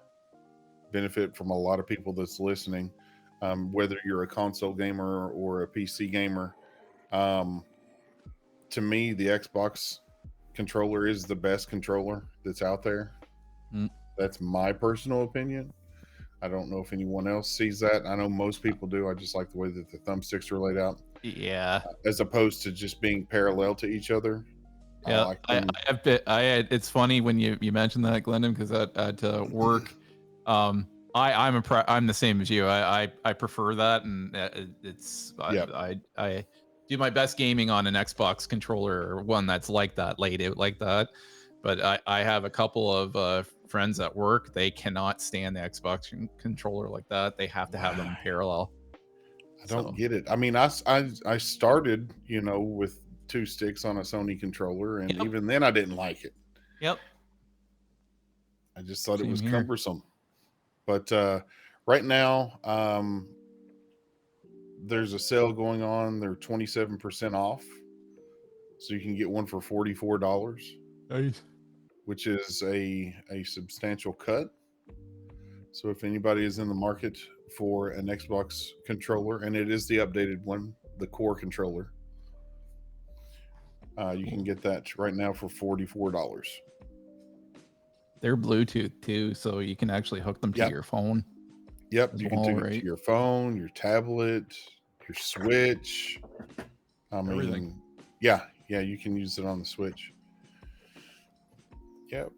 benefit from a lot of people that's listening, whether you're a console gamer or a PC gamer. To me, the Xbox controller is the best controller that's out there. Mm. That's my personal opinion. I don't know if anyone else sees that. I know most people do. I just like the way that the thumbsticks are laid out, Yeah. as opposed to just being parallel to each other. Yeah, like I them. have been. It's funny when you mentioned that, Glendon, because at work, I'm the same as you. I prefer that, and it's Yeah. I do my best gaming on an Xbox controller or one that's like that, laid out like that. But I have a couple of friends at work. They cannot stand the Xbox controller like that. They have to have them parallel. I don't So, get it. I mean, I started, with 2 sticks on a Sony controller, and Yep. even then I didn't like it. Yep. I just thought it Same was here. cumbersome. But right now, there's a sale going on. They're 27% off. So you can get one for $44, Nice. which is a substantial cut. So if anybody is in the market for an Xbox controller, and it is the updated one, the core controller, you can get that right now for $44. They're Bluetooth too, so you can actually hook them to Yep. your phone. Yep, As you can well, take it right? to your phone, your tablet, your Switch. I mean, Everything. yeah, you can use it on the Switch. Yep.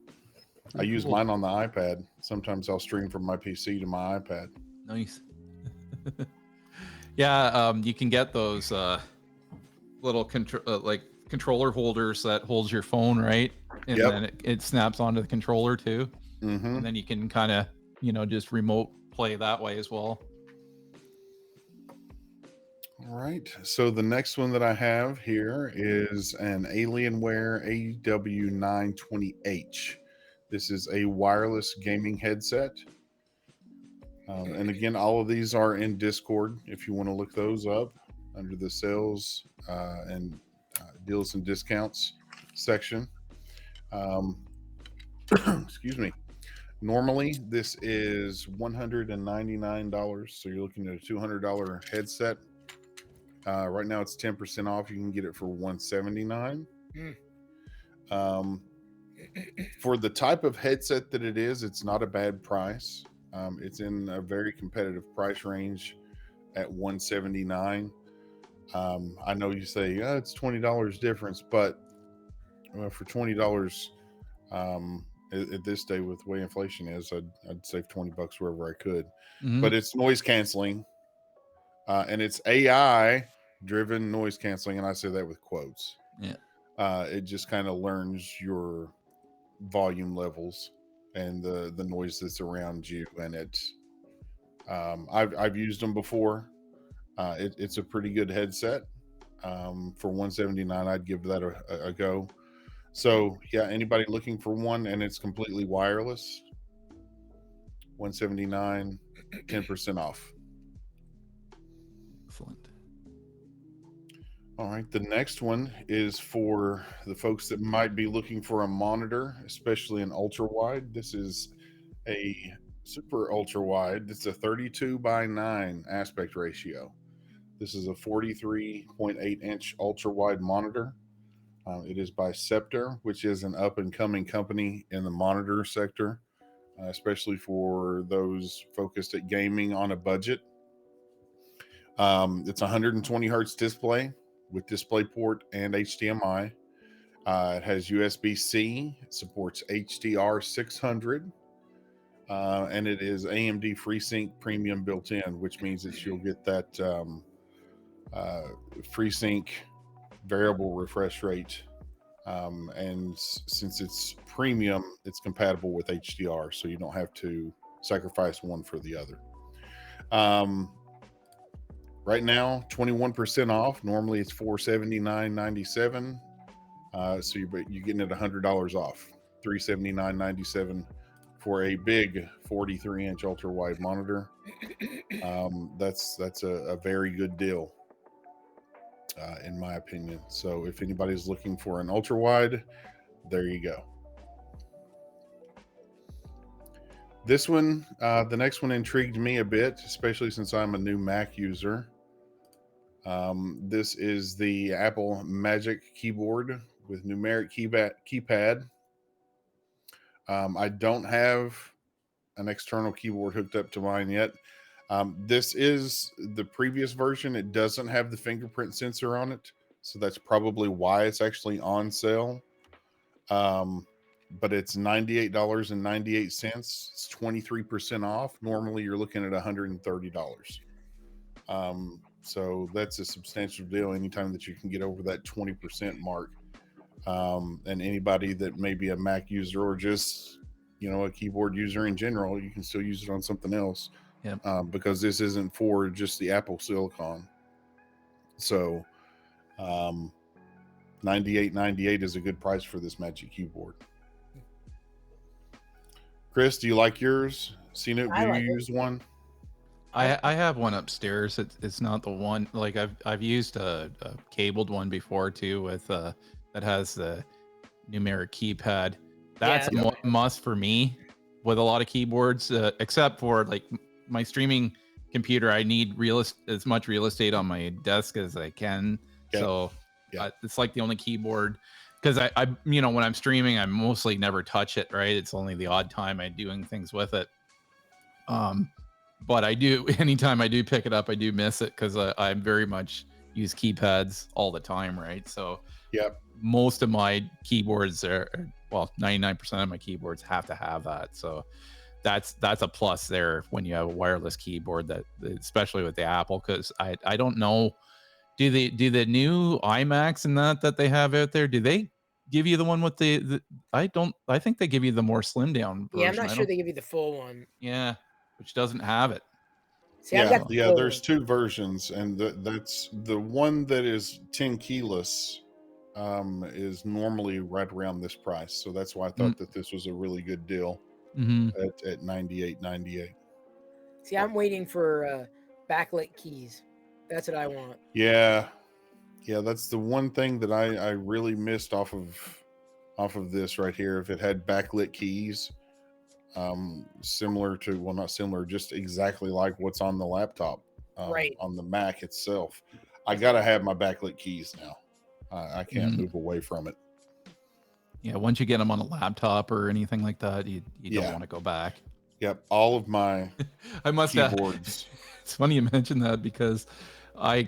I use cool. mine on the iPad. Sometimes I'll stream from my PC to my iPad. Nice. Yeah, you can get those little controller holders that holds your phone, right? And Yep. then it snaps onto the controller too. Mm-hmm. And then you can kind of, just remote play that way as well. All right. So the next one that I have here is an Alienware AW920H. This is a wireless gaming headset. And again, all of these are in Discord if you want to look those up under the sales and deals and discounts section. Excuse me. Normally, this is $199. So you're looking at a $200 headset. Right now, it's 10% off. You can get it for $179. For the type of headset that it is, it's not a bad price. It's in a very competitive price range at $179. I know you say it's $20 difference, but for $20 at this day, with the way inflation is, I'd save $20 wherever I could. Mhm. But it's noise canceling, and it's AI driven noise canceling, and I say that with quotes. Yeah. It just kind of learns your volume levels and the noise that's around you, and it's I've used them before. It's a pretty good headset. For $179, I'd give that a go. So yeah, anybody looking for one, and it's completely wireless, $179, 10% off. Excellent. All right, the next one is for the folks that might be looking for a monitor, especially an ultra wide. This is a super ultra wide. It's a 32:9 aspect ratio. This is a 43.8 inch ultra wide monitor. It is by Scepter, which is an up and coming company in the monitor sector, especially for those focused at gaming on a budget. It's 120 hertz display with DisplayPort and HDMI. It has USB-C. It supports HDR 600. And it is AMD FreeSync Premium built in, which means that you'll get that FreeSync variable refresh rate. And since it's premium, it's compatible with HDR, so you don't have to sacrifice one for the other. Right now, 21% off. Normally it's $479.97. So you're getting it $100 off. $379.97 for a big 43-inch ultra wide monitor. That's a very good deal, in my opinion. So if anybody's looking for an ultra wide, there you go. This one, the next one intrigued me a bit, especially since I'm a new Mac user. This is the Apple Magic Keyboard with numeric keypad. I don't have an external keyboard hooked up to mine yet. This is the previous version. It doesn't have the fingerprint sensor on it, so that's probably why it's actually on sale. But it's $98.98. It's 23% off. Normally you're looking at $130. So that's a substantial deal anytime that you can get over that 20% mark. And anybody that may be a Mac user or just, a keyboard user in general, you can still use it on something else. Yep. Because this isn't for just the Apple Silicon. So $98.98 is a good price for this Magic Keyboard. Chris, do you like yours? Seen it? Do you use one? I have one upstairs. It's not the one, like I've used a cabled one before too, with that has the numeric keypad. That's a must for me with a lot of keyboards, except for like my streaming computer. I need as much real estate on my desk as I can. Okay. So it's like the only keyboard, because I when I'm streaming, I mostly never touch it, right? It's only the odd time I'm doing things with it. But I do, anytime I do pick it up, I do miss it, because I very much use keypads all the time, right? So most of my keyboards are, well, 99% of my keyboards have to have that. So that's a plus there when you have a wireless keyboard, that especially with the Apple, because I don't know, do the new iMacs and that they have out there, do they give you the one with the I think they give you the more slimmed down version. Yeah, I'm not sure they give you the full one. Yeah, which doesn't have it. See, there's two versions, and that's the one that is 10 keyless is normally right around this price. So that's why I thought that this was a really good deal at $98.98. See, I'm waiting for backlit keys. That's what I want. Yeah, that's the one thing that I really missed off of this right here. If it had backlit keys, similar to, well, not similar, just exactly like what's on the laptop, on the Mac itself. I gotta have my backlit keys now. I can't move away from it. Yeah, once you get them on a laptop or anything like that, you don't want to go back. Yep, all of my keyboards. It's funny you mentioned that, because I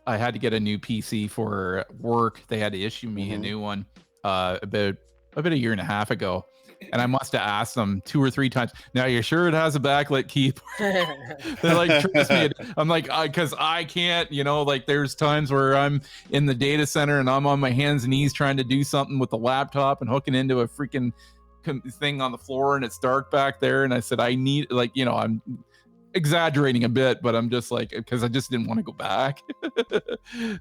had to get a new PC for work. They had to issue me a new one about a year and a half ago. And I must have asked them 2 or 3 times, now you're sure it has a backlit keyboard? They're like, trust me. I'm like, because I can't, like there's times where I'm in the data center and I'm on my hands and knees trying to do something with the laptop and hooking into a freaking thing on the floor, and it's dark back there. And I said, I need, I'm exaggerating a bit, but I'm just like, because I just didn't want to go back.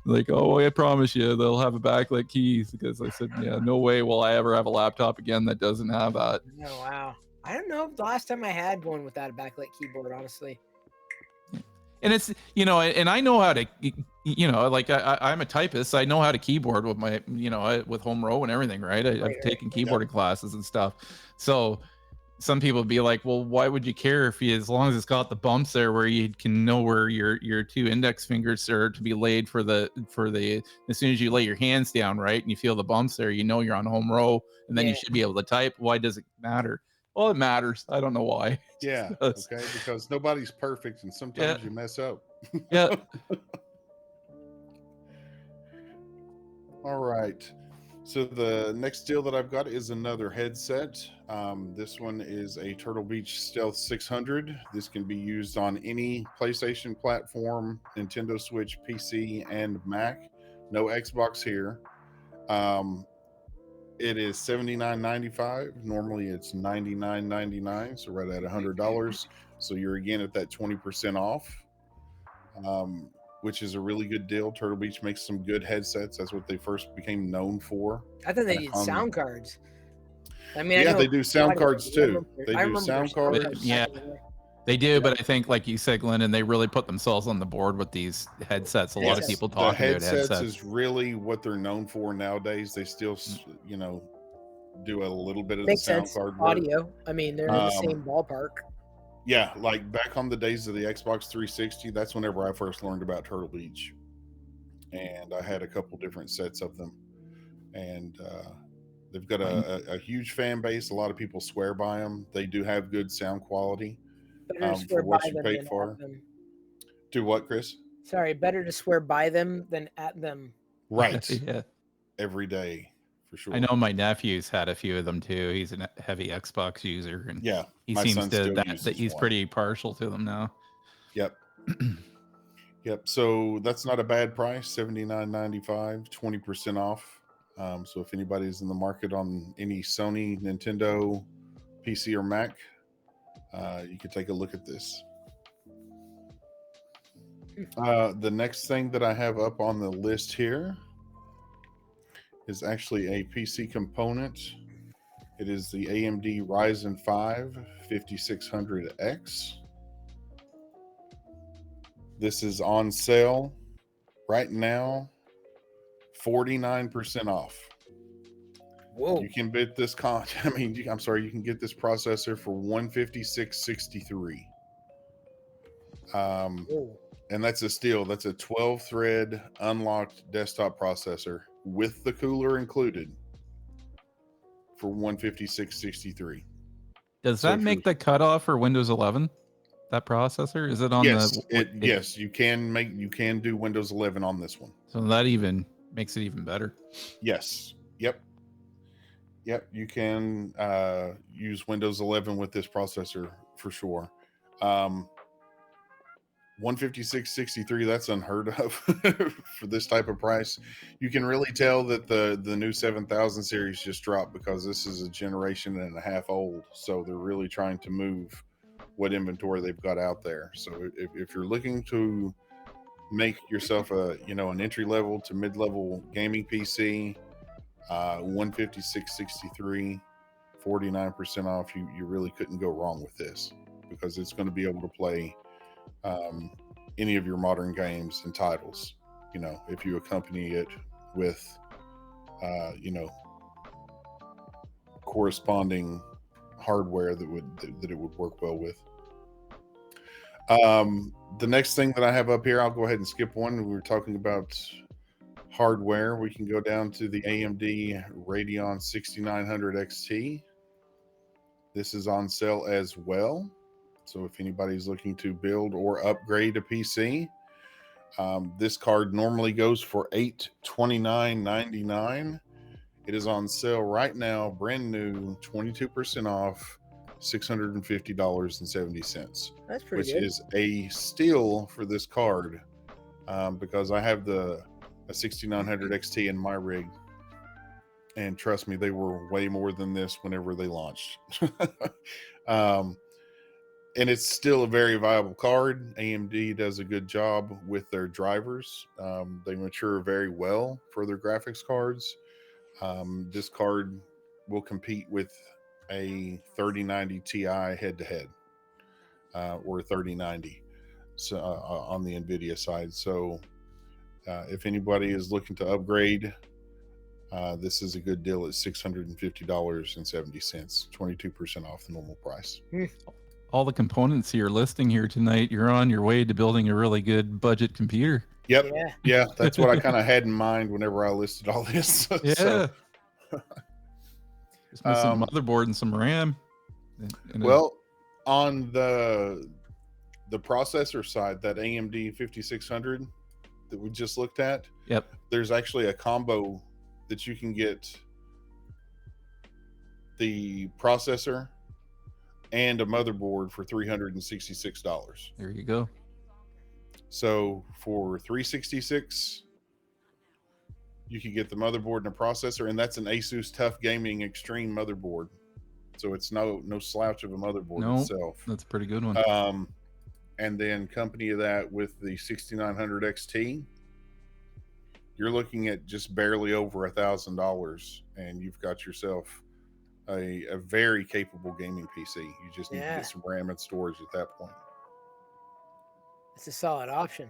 Like, oh, I promise you they'll have a backlit keys, because I said, yeah, no way will I ever have a laptop again that doesn't have that. Oh, wow. I don't know the last time I had one without a backlit keyboard, honestly. And it's, and I know how to, like I'm a typist. I know how to keyboard with my, with Home Row and everything, right? I've taken keyboarding classes and stuff. So some people would be like, well, why would you care as long as it's got the bumps there where you can know where your 2 index fingers are to be laid for the as soon as you lay your hands down, right, and you feel the bumps there, you're on Home Row, and then you should be able to type. Why does it matter? Well, it matters. I don't know why. Yeah. Okay. Because nobody's perfect, and sometimes you mess up. Yeah. All right. So the next deal that I've got is another headset. This one is a Turtle Beach Stealth 600. This can be used on any PlayStation platform, Nintendo Switch, PC, and Mac. No Xbox here. It is $79.95. Normally it's $99.99, so right at $100. So you're again at that 20% off, which is a really good deal. Turtle Beach makes some good headsets. That's what they first became known for. I thought they did sound cards. I mean, yeah, they do sound cards too. They do sound cards. Yeah, they do. But I think, like you said, Glennon, they really put themselves on the board with these headsets. A lot of people talk about headsets. Is really what they're known for nowadays. They still, do a little bit of Makes the sound sense. card work. Audio. I mean, they're in the Um, same ballpark. Yeah, like back on the days of the Xbox 360, that's whenever I first learned about Turtle Beach, and I had a couple different sets of them, and they've got a huge fan base. A lot of people swear by them. They do have good sound quality Better to for swear what by you them pay than for. at them. Do what, Chris? Sorry, better to swear by them than at them. Right, Yeah. every day for sure. I know my nephew's had a few of them too. He's a heavy Xbox user, and Yeah, he my seems son to still that uses he's one. pretty partial to them now. Yep. Yep. So that's not a bad price. $79.95, 20% off. So if anybody's in the market on any Sony, Nintendo, PC, or Mac, you can take a look at this. The next thing that I have up on the list here is actually a PC component. It is the AMD Ryzen 5 5600X. This is on sale right now, 49% off. Whoa. You can get this you can get this processor for $156.63. Whoa. And that's a steal. That's a 12-thread unlocked desktop processor with the cooler included for $156.63. Does So that if make the cutoff for Windows 11? That processor, is it on yes, you can do Windows 11 on this one. So that even makes it even better. Yes. Yep. You can use Windows 11 with this processor for sure. 156.63, that's unheard of for this type of price. You can really tell that the new 7000 series just dropped because this is a generation and a half old, so they're really trying to move what inventory they've got out there. So if you're looking to make yourself an entry level to mid-level gaming PC, 156.63, 49% off, you really couldn't go wrong with this, because it's going to be able to play any of your modern games and titles, if you accompany it with corresponding hardware that it would work well with. The next thing that I have up here, I'll go ahead and skip one. We were talking about hardware. We can go down to the AMD Radeon 6900 XT. This is on sale as well. So if anybody's looking to build or upgrade a PC, this card normally goes for $829.99. It is on sale right now, brand new, 22% off, $650.70. That's pretty which good. is a steal for this card, because I have a 6900 XT in my rig, and trust me, they were way more than this whenever they launched. And it's still a very viable card. AMD does a good job with their drivers. They mature very well for their graphics cards. This card will compete with a 3090 Ti head-to-head, or 3090, so on the NVIDIA side. So if anybody is looking to upgrade, this is a good deal at $650.70, 22% off the normal price. All the components you're listing here tonight, you're on your way to building a really good budget computer. Yep. Yeah. Yeah, that's what I kind of had in mind whenever I listed all this. Yeah. So, just missing a motherboard and some RAM. well, on the processor side, that AMD 5600 that we just looked at, yep, there's actually a combo that you can get the processor and a motherboard for $366. There you go. So for $366, you can get the motherboard and a processor, and that's an Asus TUF Gaming Extreme motherboard. So it's no slouch of a motherboard itself. That's a pretty good one. And then accompany that with the 6900 XT, you're looking at just barely over $1,000, and you've got yourself a very capable gaming PC. You just need to get some RAM and storage at that point. It's a solid option.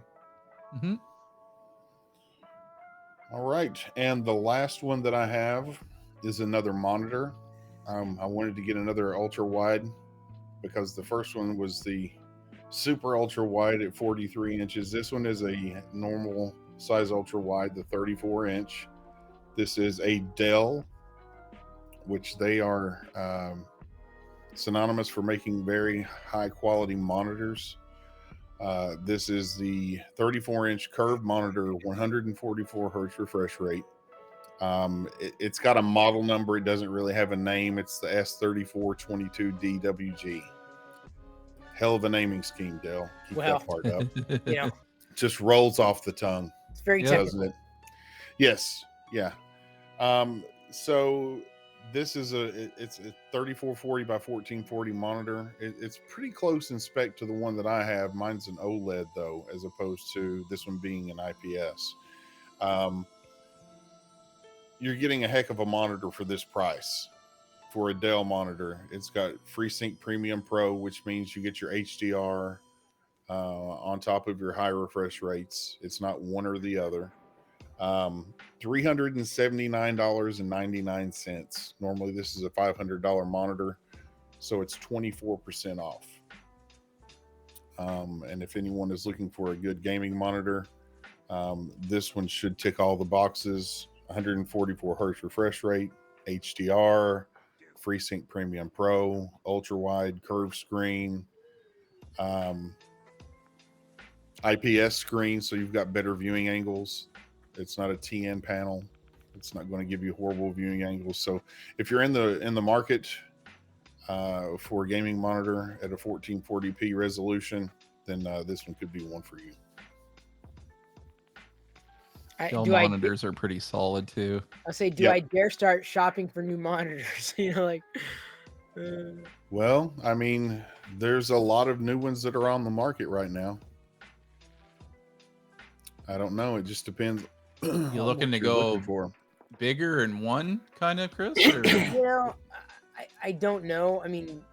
All right, and the last one that I have is another monitor. I wanted to get another ultra wide because the first one was the super ultra wide at 43 inches. This one is a normal size ultra wide, the 34 inch. This is a Dell, which they are synonymous for making very high quality monitors. This is the 34 inch curved monitor, 144 hertz refresh rate. It's got a model number. It doesn't really have a name. It's the S3422DWG. Hell of a naming scheme, Dell. Keep Well, that part up. You know, Just rolls off the tongue, it's very Yeah. doesn't technical. it? Yes. Yeah. So this is it's a 3440 by 1440 monitor. It's pretty close in spec to the one that I have. Mine's an OLED though, as opposed to this one being an IPS. You're getting a heck of a monitor for this price. For a Dell monitor, it's got FreeSync Premium Pro, which means you get your HDR on top of your high refresh rates. It's not one or the other. $379.99. Normally, this is a $500 monitor, so it's 24% off. And if anyone is looking for a good gaming monitor, this one should tick all the boxes. 144 hertz refresh rate, HDR, FreeSync Premium Pro, ultra wide curved screen, IPS screen, so you've got better viewing angles. It's not a TN panel. It's not going to give you horrible viewing angles. So if you're in the market for a gaming monitor at a 1440p resolution, then this one could be one for you. Dell monitors are pretty solid too. I say, do Yep. I dare start shopping for new monitors? Well, I mean, there's a lot of new ones that are on the market right now. I don't know. It just depends. You on looking what to you're go looking for. bigger in one kind of, Chris? Or I don't know. I mean,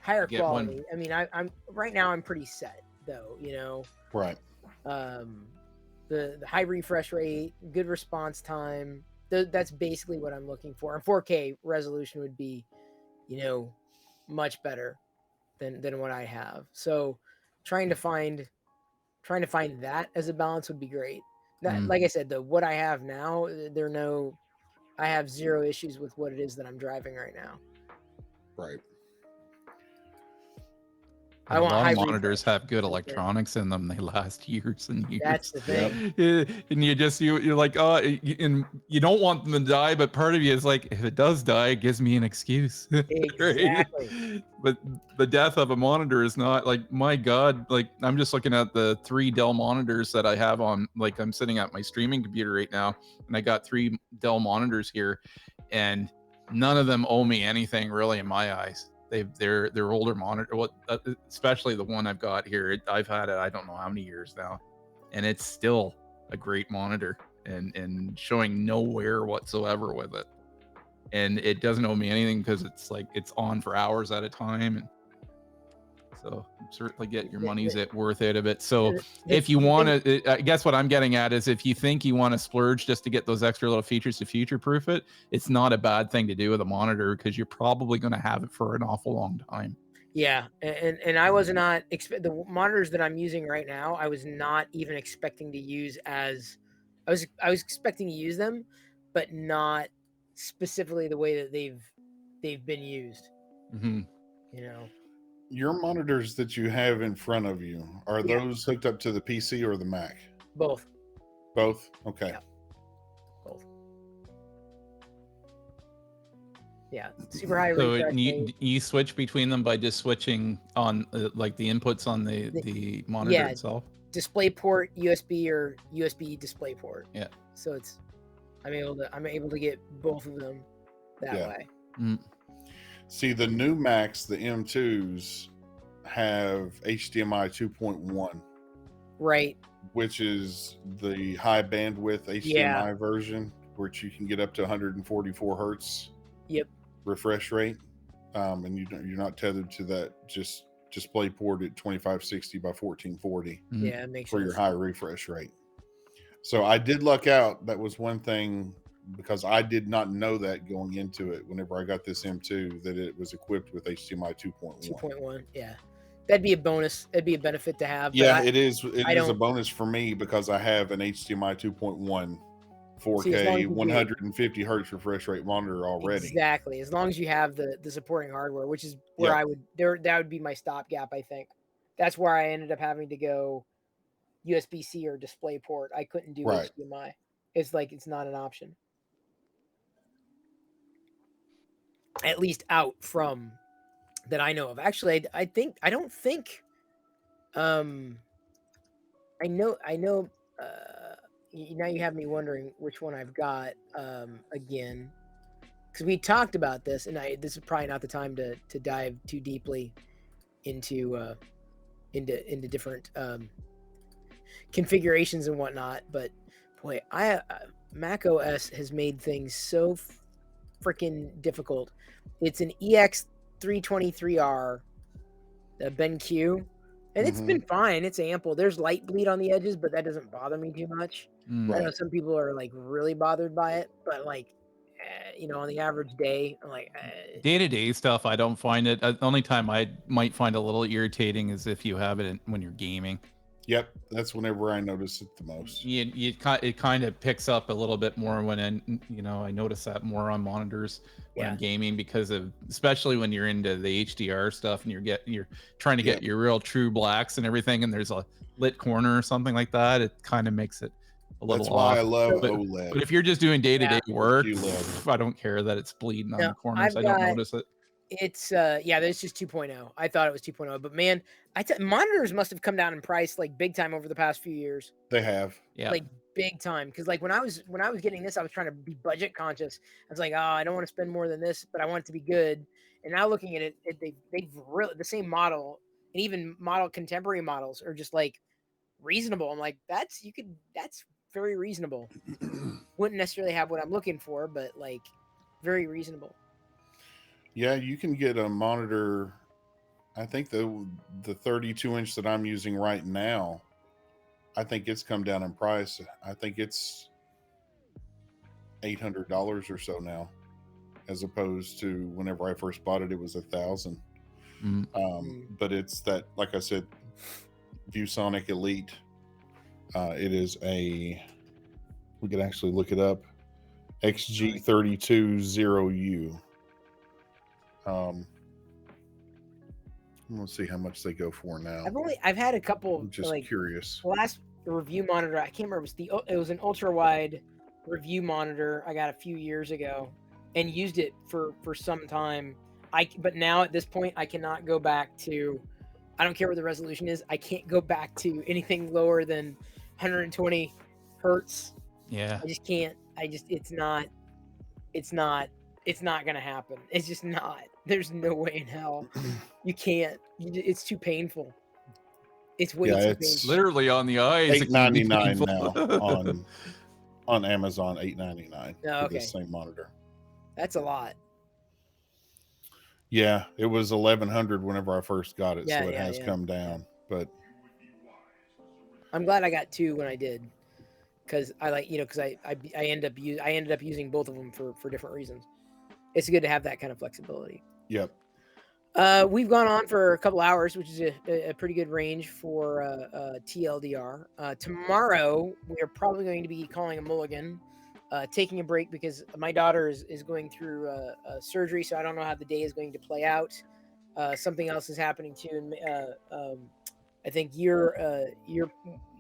higher Get one. quality. I mean, I'm right now. I'm pretty set though. Right. The high refresh rate, good response time. That's basically what I'm looking for. And 4K resolution would be, much better than what I have. So trying to find that as a balance would be great. Like I said, though, what I have now, I have zero issues with what it is that I'm driving right now. Right. I a want lot high of monitors refresh. have good electronics in them. They last years and years. That's the thing. And you're like, and you don't want them to die, but part of you is like, if it does die, it gives me an excuse. Exactly. Right? But the death of a monitor is not like, my God, like I'm just looking at the 3 Dell monitors that I have on, like I'm sitting at my streaming computer right now, and I got 3 Dell monitors here, and none of them owe me anything really in my eyes. They're older monitor, especially the one I've got here. I've had it, I don't know how many years now, and it's still a great monitor and showing no wear whatsoever with it. And it doesn't owe me anything because it's like it's on for hours at a time. And so certainly get your money's worth out of it. So if you want to, I guess what I'm getting at is if you think you want to splurge just to get those extra little features to future proof it, it's not a bad thing to do with a monitor because you're probably going to have it for an awful long time. Yeah, and I was not the monitors that I'm using right now. I was not even expecting to use as I was expecting to use them, but not specifically the way that they've been used. Mm-hmm. Your monitors that you have in front of you, are those hooked up to the PC or the Mac? Both. Both? Okay. Yeah. Both. Yeah, super high refresh rate. You switch between them by just switching on like the inputs on the monitor itself? Display port, USB or USB display port. Yeah. So I'm able to get both of them that way. Mm. See, the new Macs, the M2s, have HDMI 2.1. Right. Which is the high bandwidth HDMI version, which you can get up to 144 hertz. Yep. Refresh rate. And you're not tethered to that just display port at 2560 by 1440. Mm-hmm. Yeah, it makes for sense. your high refresh rate. So I did luck out. That was one thing because I did not know that going into it. Whenever I got this M2, that it was equipped with HDMI 2.1. 2.1. Yeah, that'd be a bonus. It'd be a benefit to have. Yeah, but it is. It I is a don't- bonus for me because I have an HDMI 2.1 See, as long 4K as you do- 150 hertz refresh rate monitor already. Exactly. As long as you have the supporting hardware, which is where Yeah. I would that would be my stopgap. I think that's where I ended up having to go USB-C or DisplayPort. I couldn't do Right. HDMI. It's like it's not an option. At least out from that I know of. Actually, I don't think I know now you have me wondering which one I've got again, because we talked about this, and this is probably not the time to dive too deeply into different configurations and whatnot. But boy, Mac OS has made things so freaking difficult. It's an EX323R, the BenQ, and it's been fine. It's ample. There's light bleed on the edges, but that doesn't bother me too much. Mm. I know some people are like really bothered by it, but like, on the average day, I'm like, Day-to-day stuff, I don't find it. The only time I might find a little irritating is if you have it when you're gaming. Yep, that's whenever I notice it the most. It kind of picks up a little bit more when I notice that more on monitors when I'm gaming, because of, especially when you're into the HDR stuff and you're trying to get your real true blacks and everything, and there's a lit corner or something like that. It kind of makes it a little That's why off. I love but, OLED. But if you're just doing day-to-day work, QLED. I don't care that it's bleeding on No, the corners. I don't notice it. It's that's just 2.0. I thought it was 2.0, but man, monitors must have come down in price like big time over the past few years. They have. Yeah. Like big time. Because like when I was getting this, I was trying to be budget conscious. I was like, oh, I don't want to spend more than this, but I want it to be good. And now looking at it, they've really the same model, and even contemporary models are just like reasonable. I'm like, that's very reasonable. Wouldn't necessarily have what I'm looking for, but like very reasonable. Yeah, you can get a monitor. I think the 32-inch that I'm using right now, I think it's come down in price. I think it's $800 or so now, as opposed to whenever I first bought it, it was $1,000. But it's that, like I said, ViewSonic Elite. It is we could actually look it up. XG320U. Let's see how much they go for now. I've had a couple. I'm just curious. The last review monitor, I can't remember. It was an ultra wide review monitor I got a few years ago, and used it for some time. But now at this point, I cannot go back to. I don't care what the resolution is. I can't go back to anything lower than 120 hertz. Yeah. I just can't. It's not gonna happen. It's just not. There's no way in hell. You can't. It's too painful. It's way too painful. Literally on the eyes. $899 now on Amazon. $899 for the same monitor. That's a lot. Yeah, it was $1,100 whenever I first got it, so it has come down. But I'm glad I got two when I did, because I ended up using both of them for different reasons. It's good to have that kind of flexibility. Yep. We've gone on for a couple hours, which is a pretty good range for TLDR. Tomorrow, we are probably going to be calling a mulligan, taking a break because my daughter is going through surgery, so I don't know how the day is going to play out. Something else is happening too, and I think you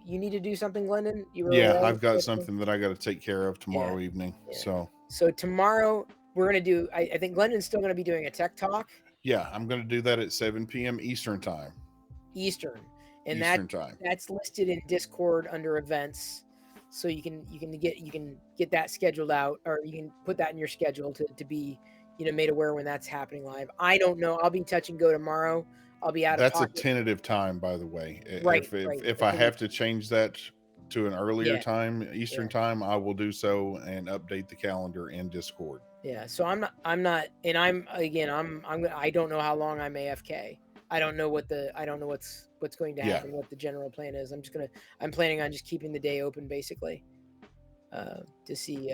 need to do something, Glendon. I've got something that I got to take care of tomorrow evening. Yeah. So tomorrow we're going to do, I think Glendon's still going to be doing a tech talk. Yeah, I'm going to do that at 7 p.m. Eastern time. And that's listed in Discord under events, so you can get that scheduled out, or you can put that in your schedule to be made aware when that's happening live. I don't know. I'll be touch and go tomorrow. I'll be out of pocket. That's a tentative time, by the way. Right. If I have to change that to an earlier time, Eastern time, I will do so and update the calendar in Discord. Yeah. So I don't know how long I'm AFK. I don't know what's going to happen, what the general plan is. I'm planning on just keeping the day open, basically. to see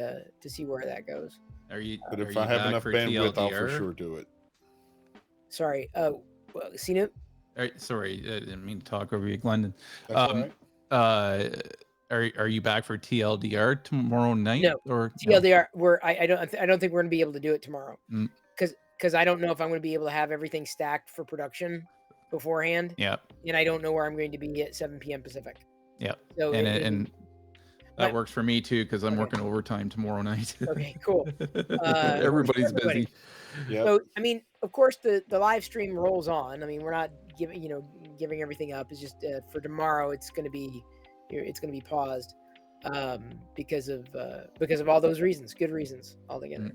where that goes. Are you? But are if you I have back enough for bandwidth, I'll for TLDR? sure do it. Sorry. Well, Sinu? Sorry, I didn't mean to talk over you, Glendon. That's all right. Are you back for TLDR tomorrow night? No. Or TLDR, I don't think we're gonna be able to do it tomorrow. Mm. Because I don't know if I'm gonna be able to have everything stacked for production beforehand. Yeah. And I don't know where I'm going to be at 7 p.m. Pacific. Yeah. So And that but- works for me too, because I'm Okay. working overtime tomorrow night. Okay, cool. Everybody's everybody. busy. Yeah. So I mean, of course, the live stream rolls on. I mean, we're not giving everything up. It's just for tomorrow. It's going to be paused because of all those reasons, good reasons altogether.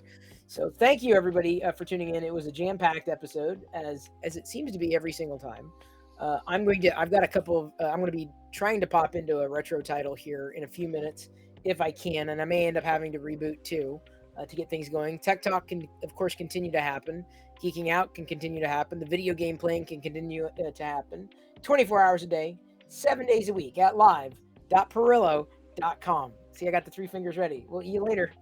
So thank you everybody for tuning in. It was a jam-packed episode, as it seems to be every single time. I've got a couple of I'm going to be trying to pop into a retro title here in a few minutes if I can, and I may end up having to reboot too. To get things going. Tech Talk can, of course, continue to happen. Geeking Out can continue to happen. The video game playing can continue to happen. 24 hours a day, 7 days a week at live.pirillo.com. See, I got the 3 fingers ready. We'll see you later.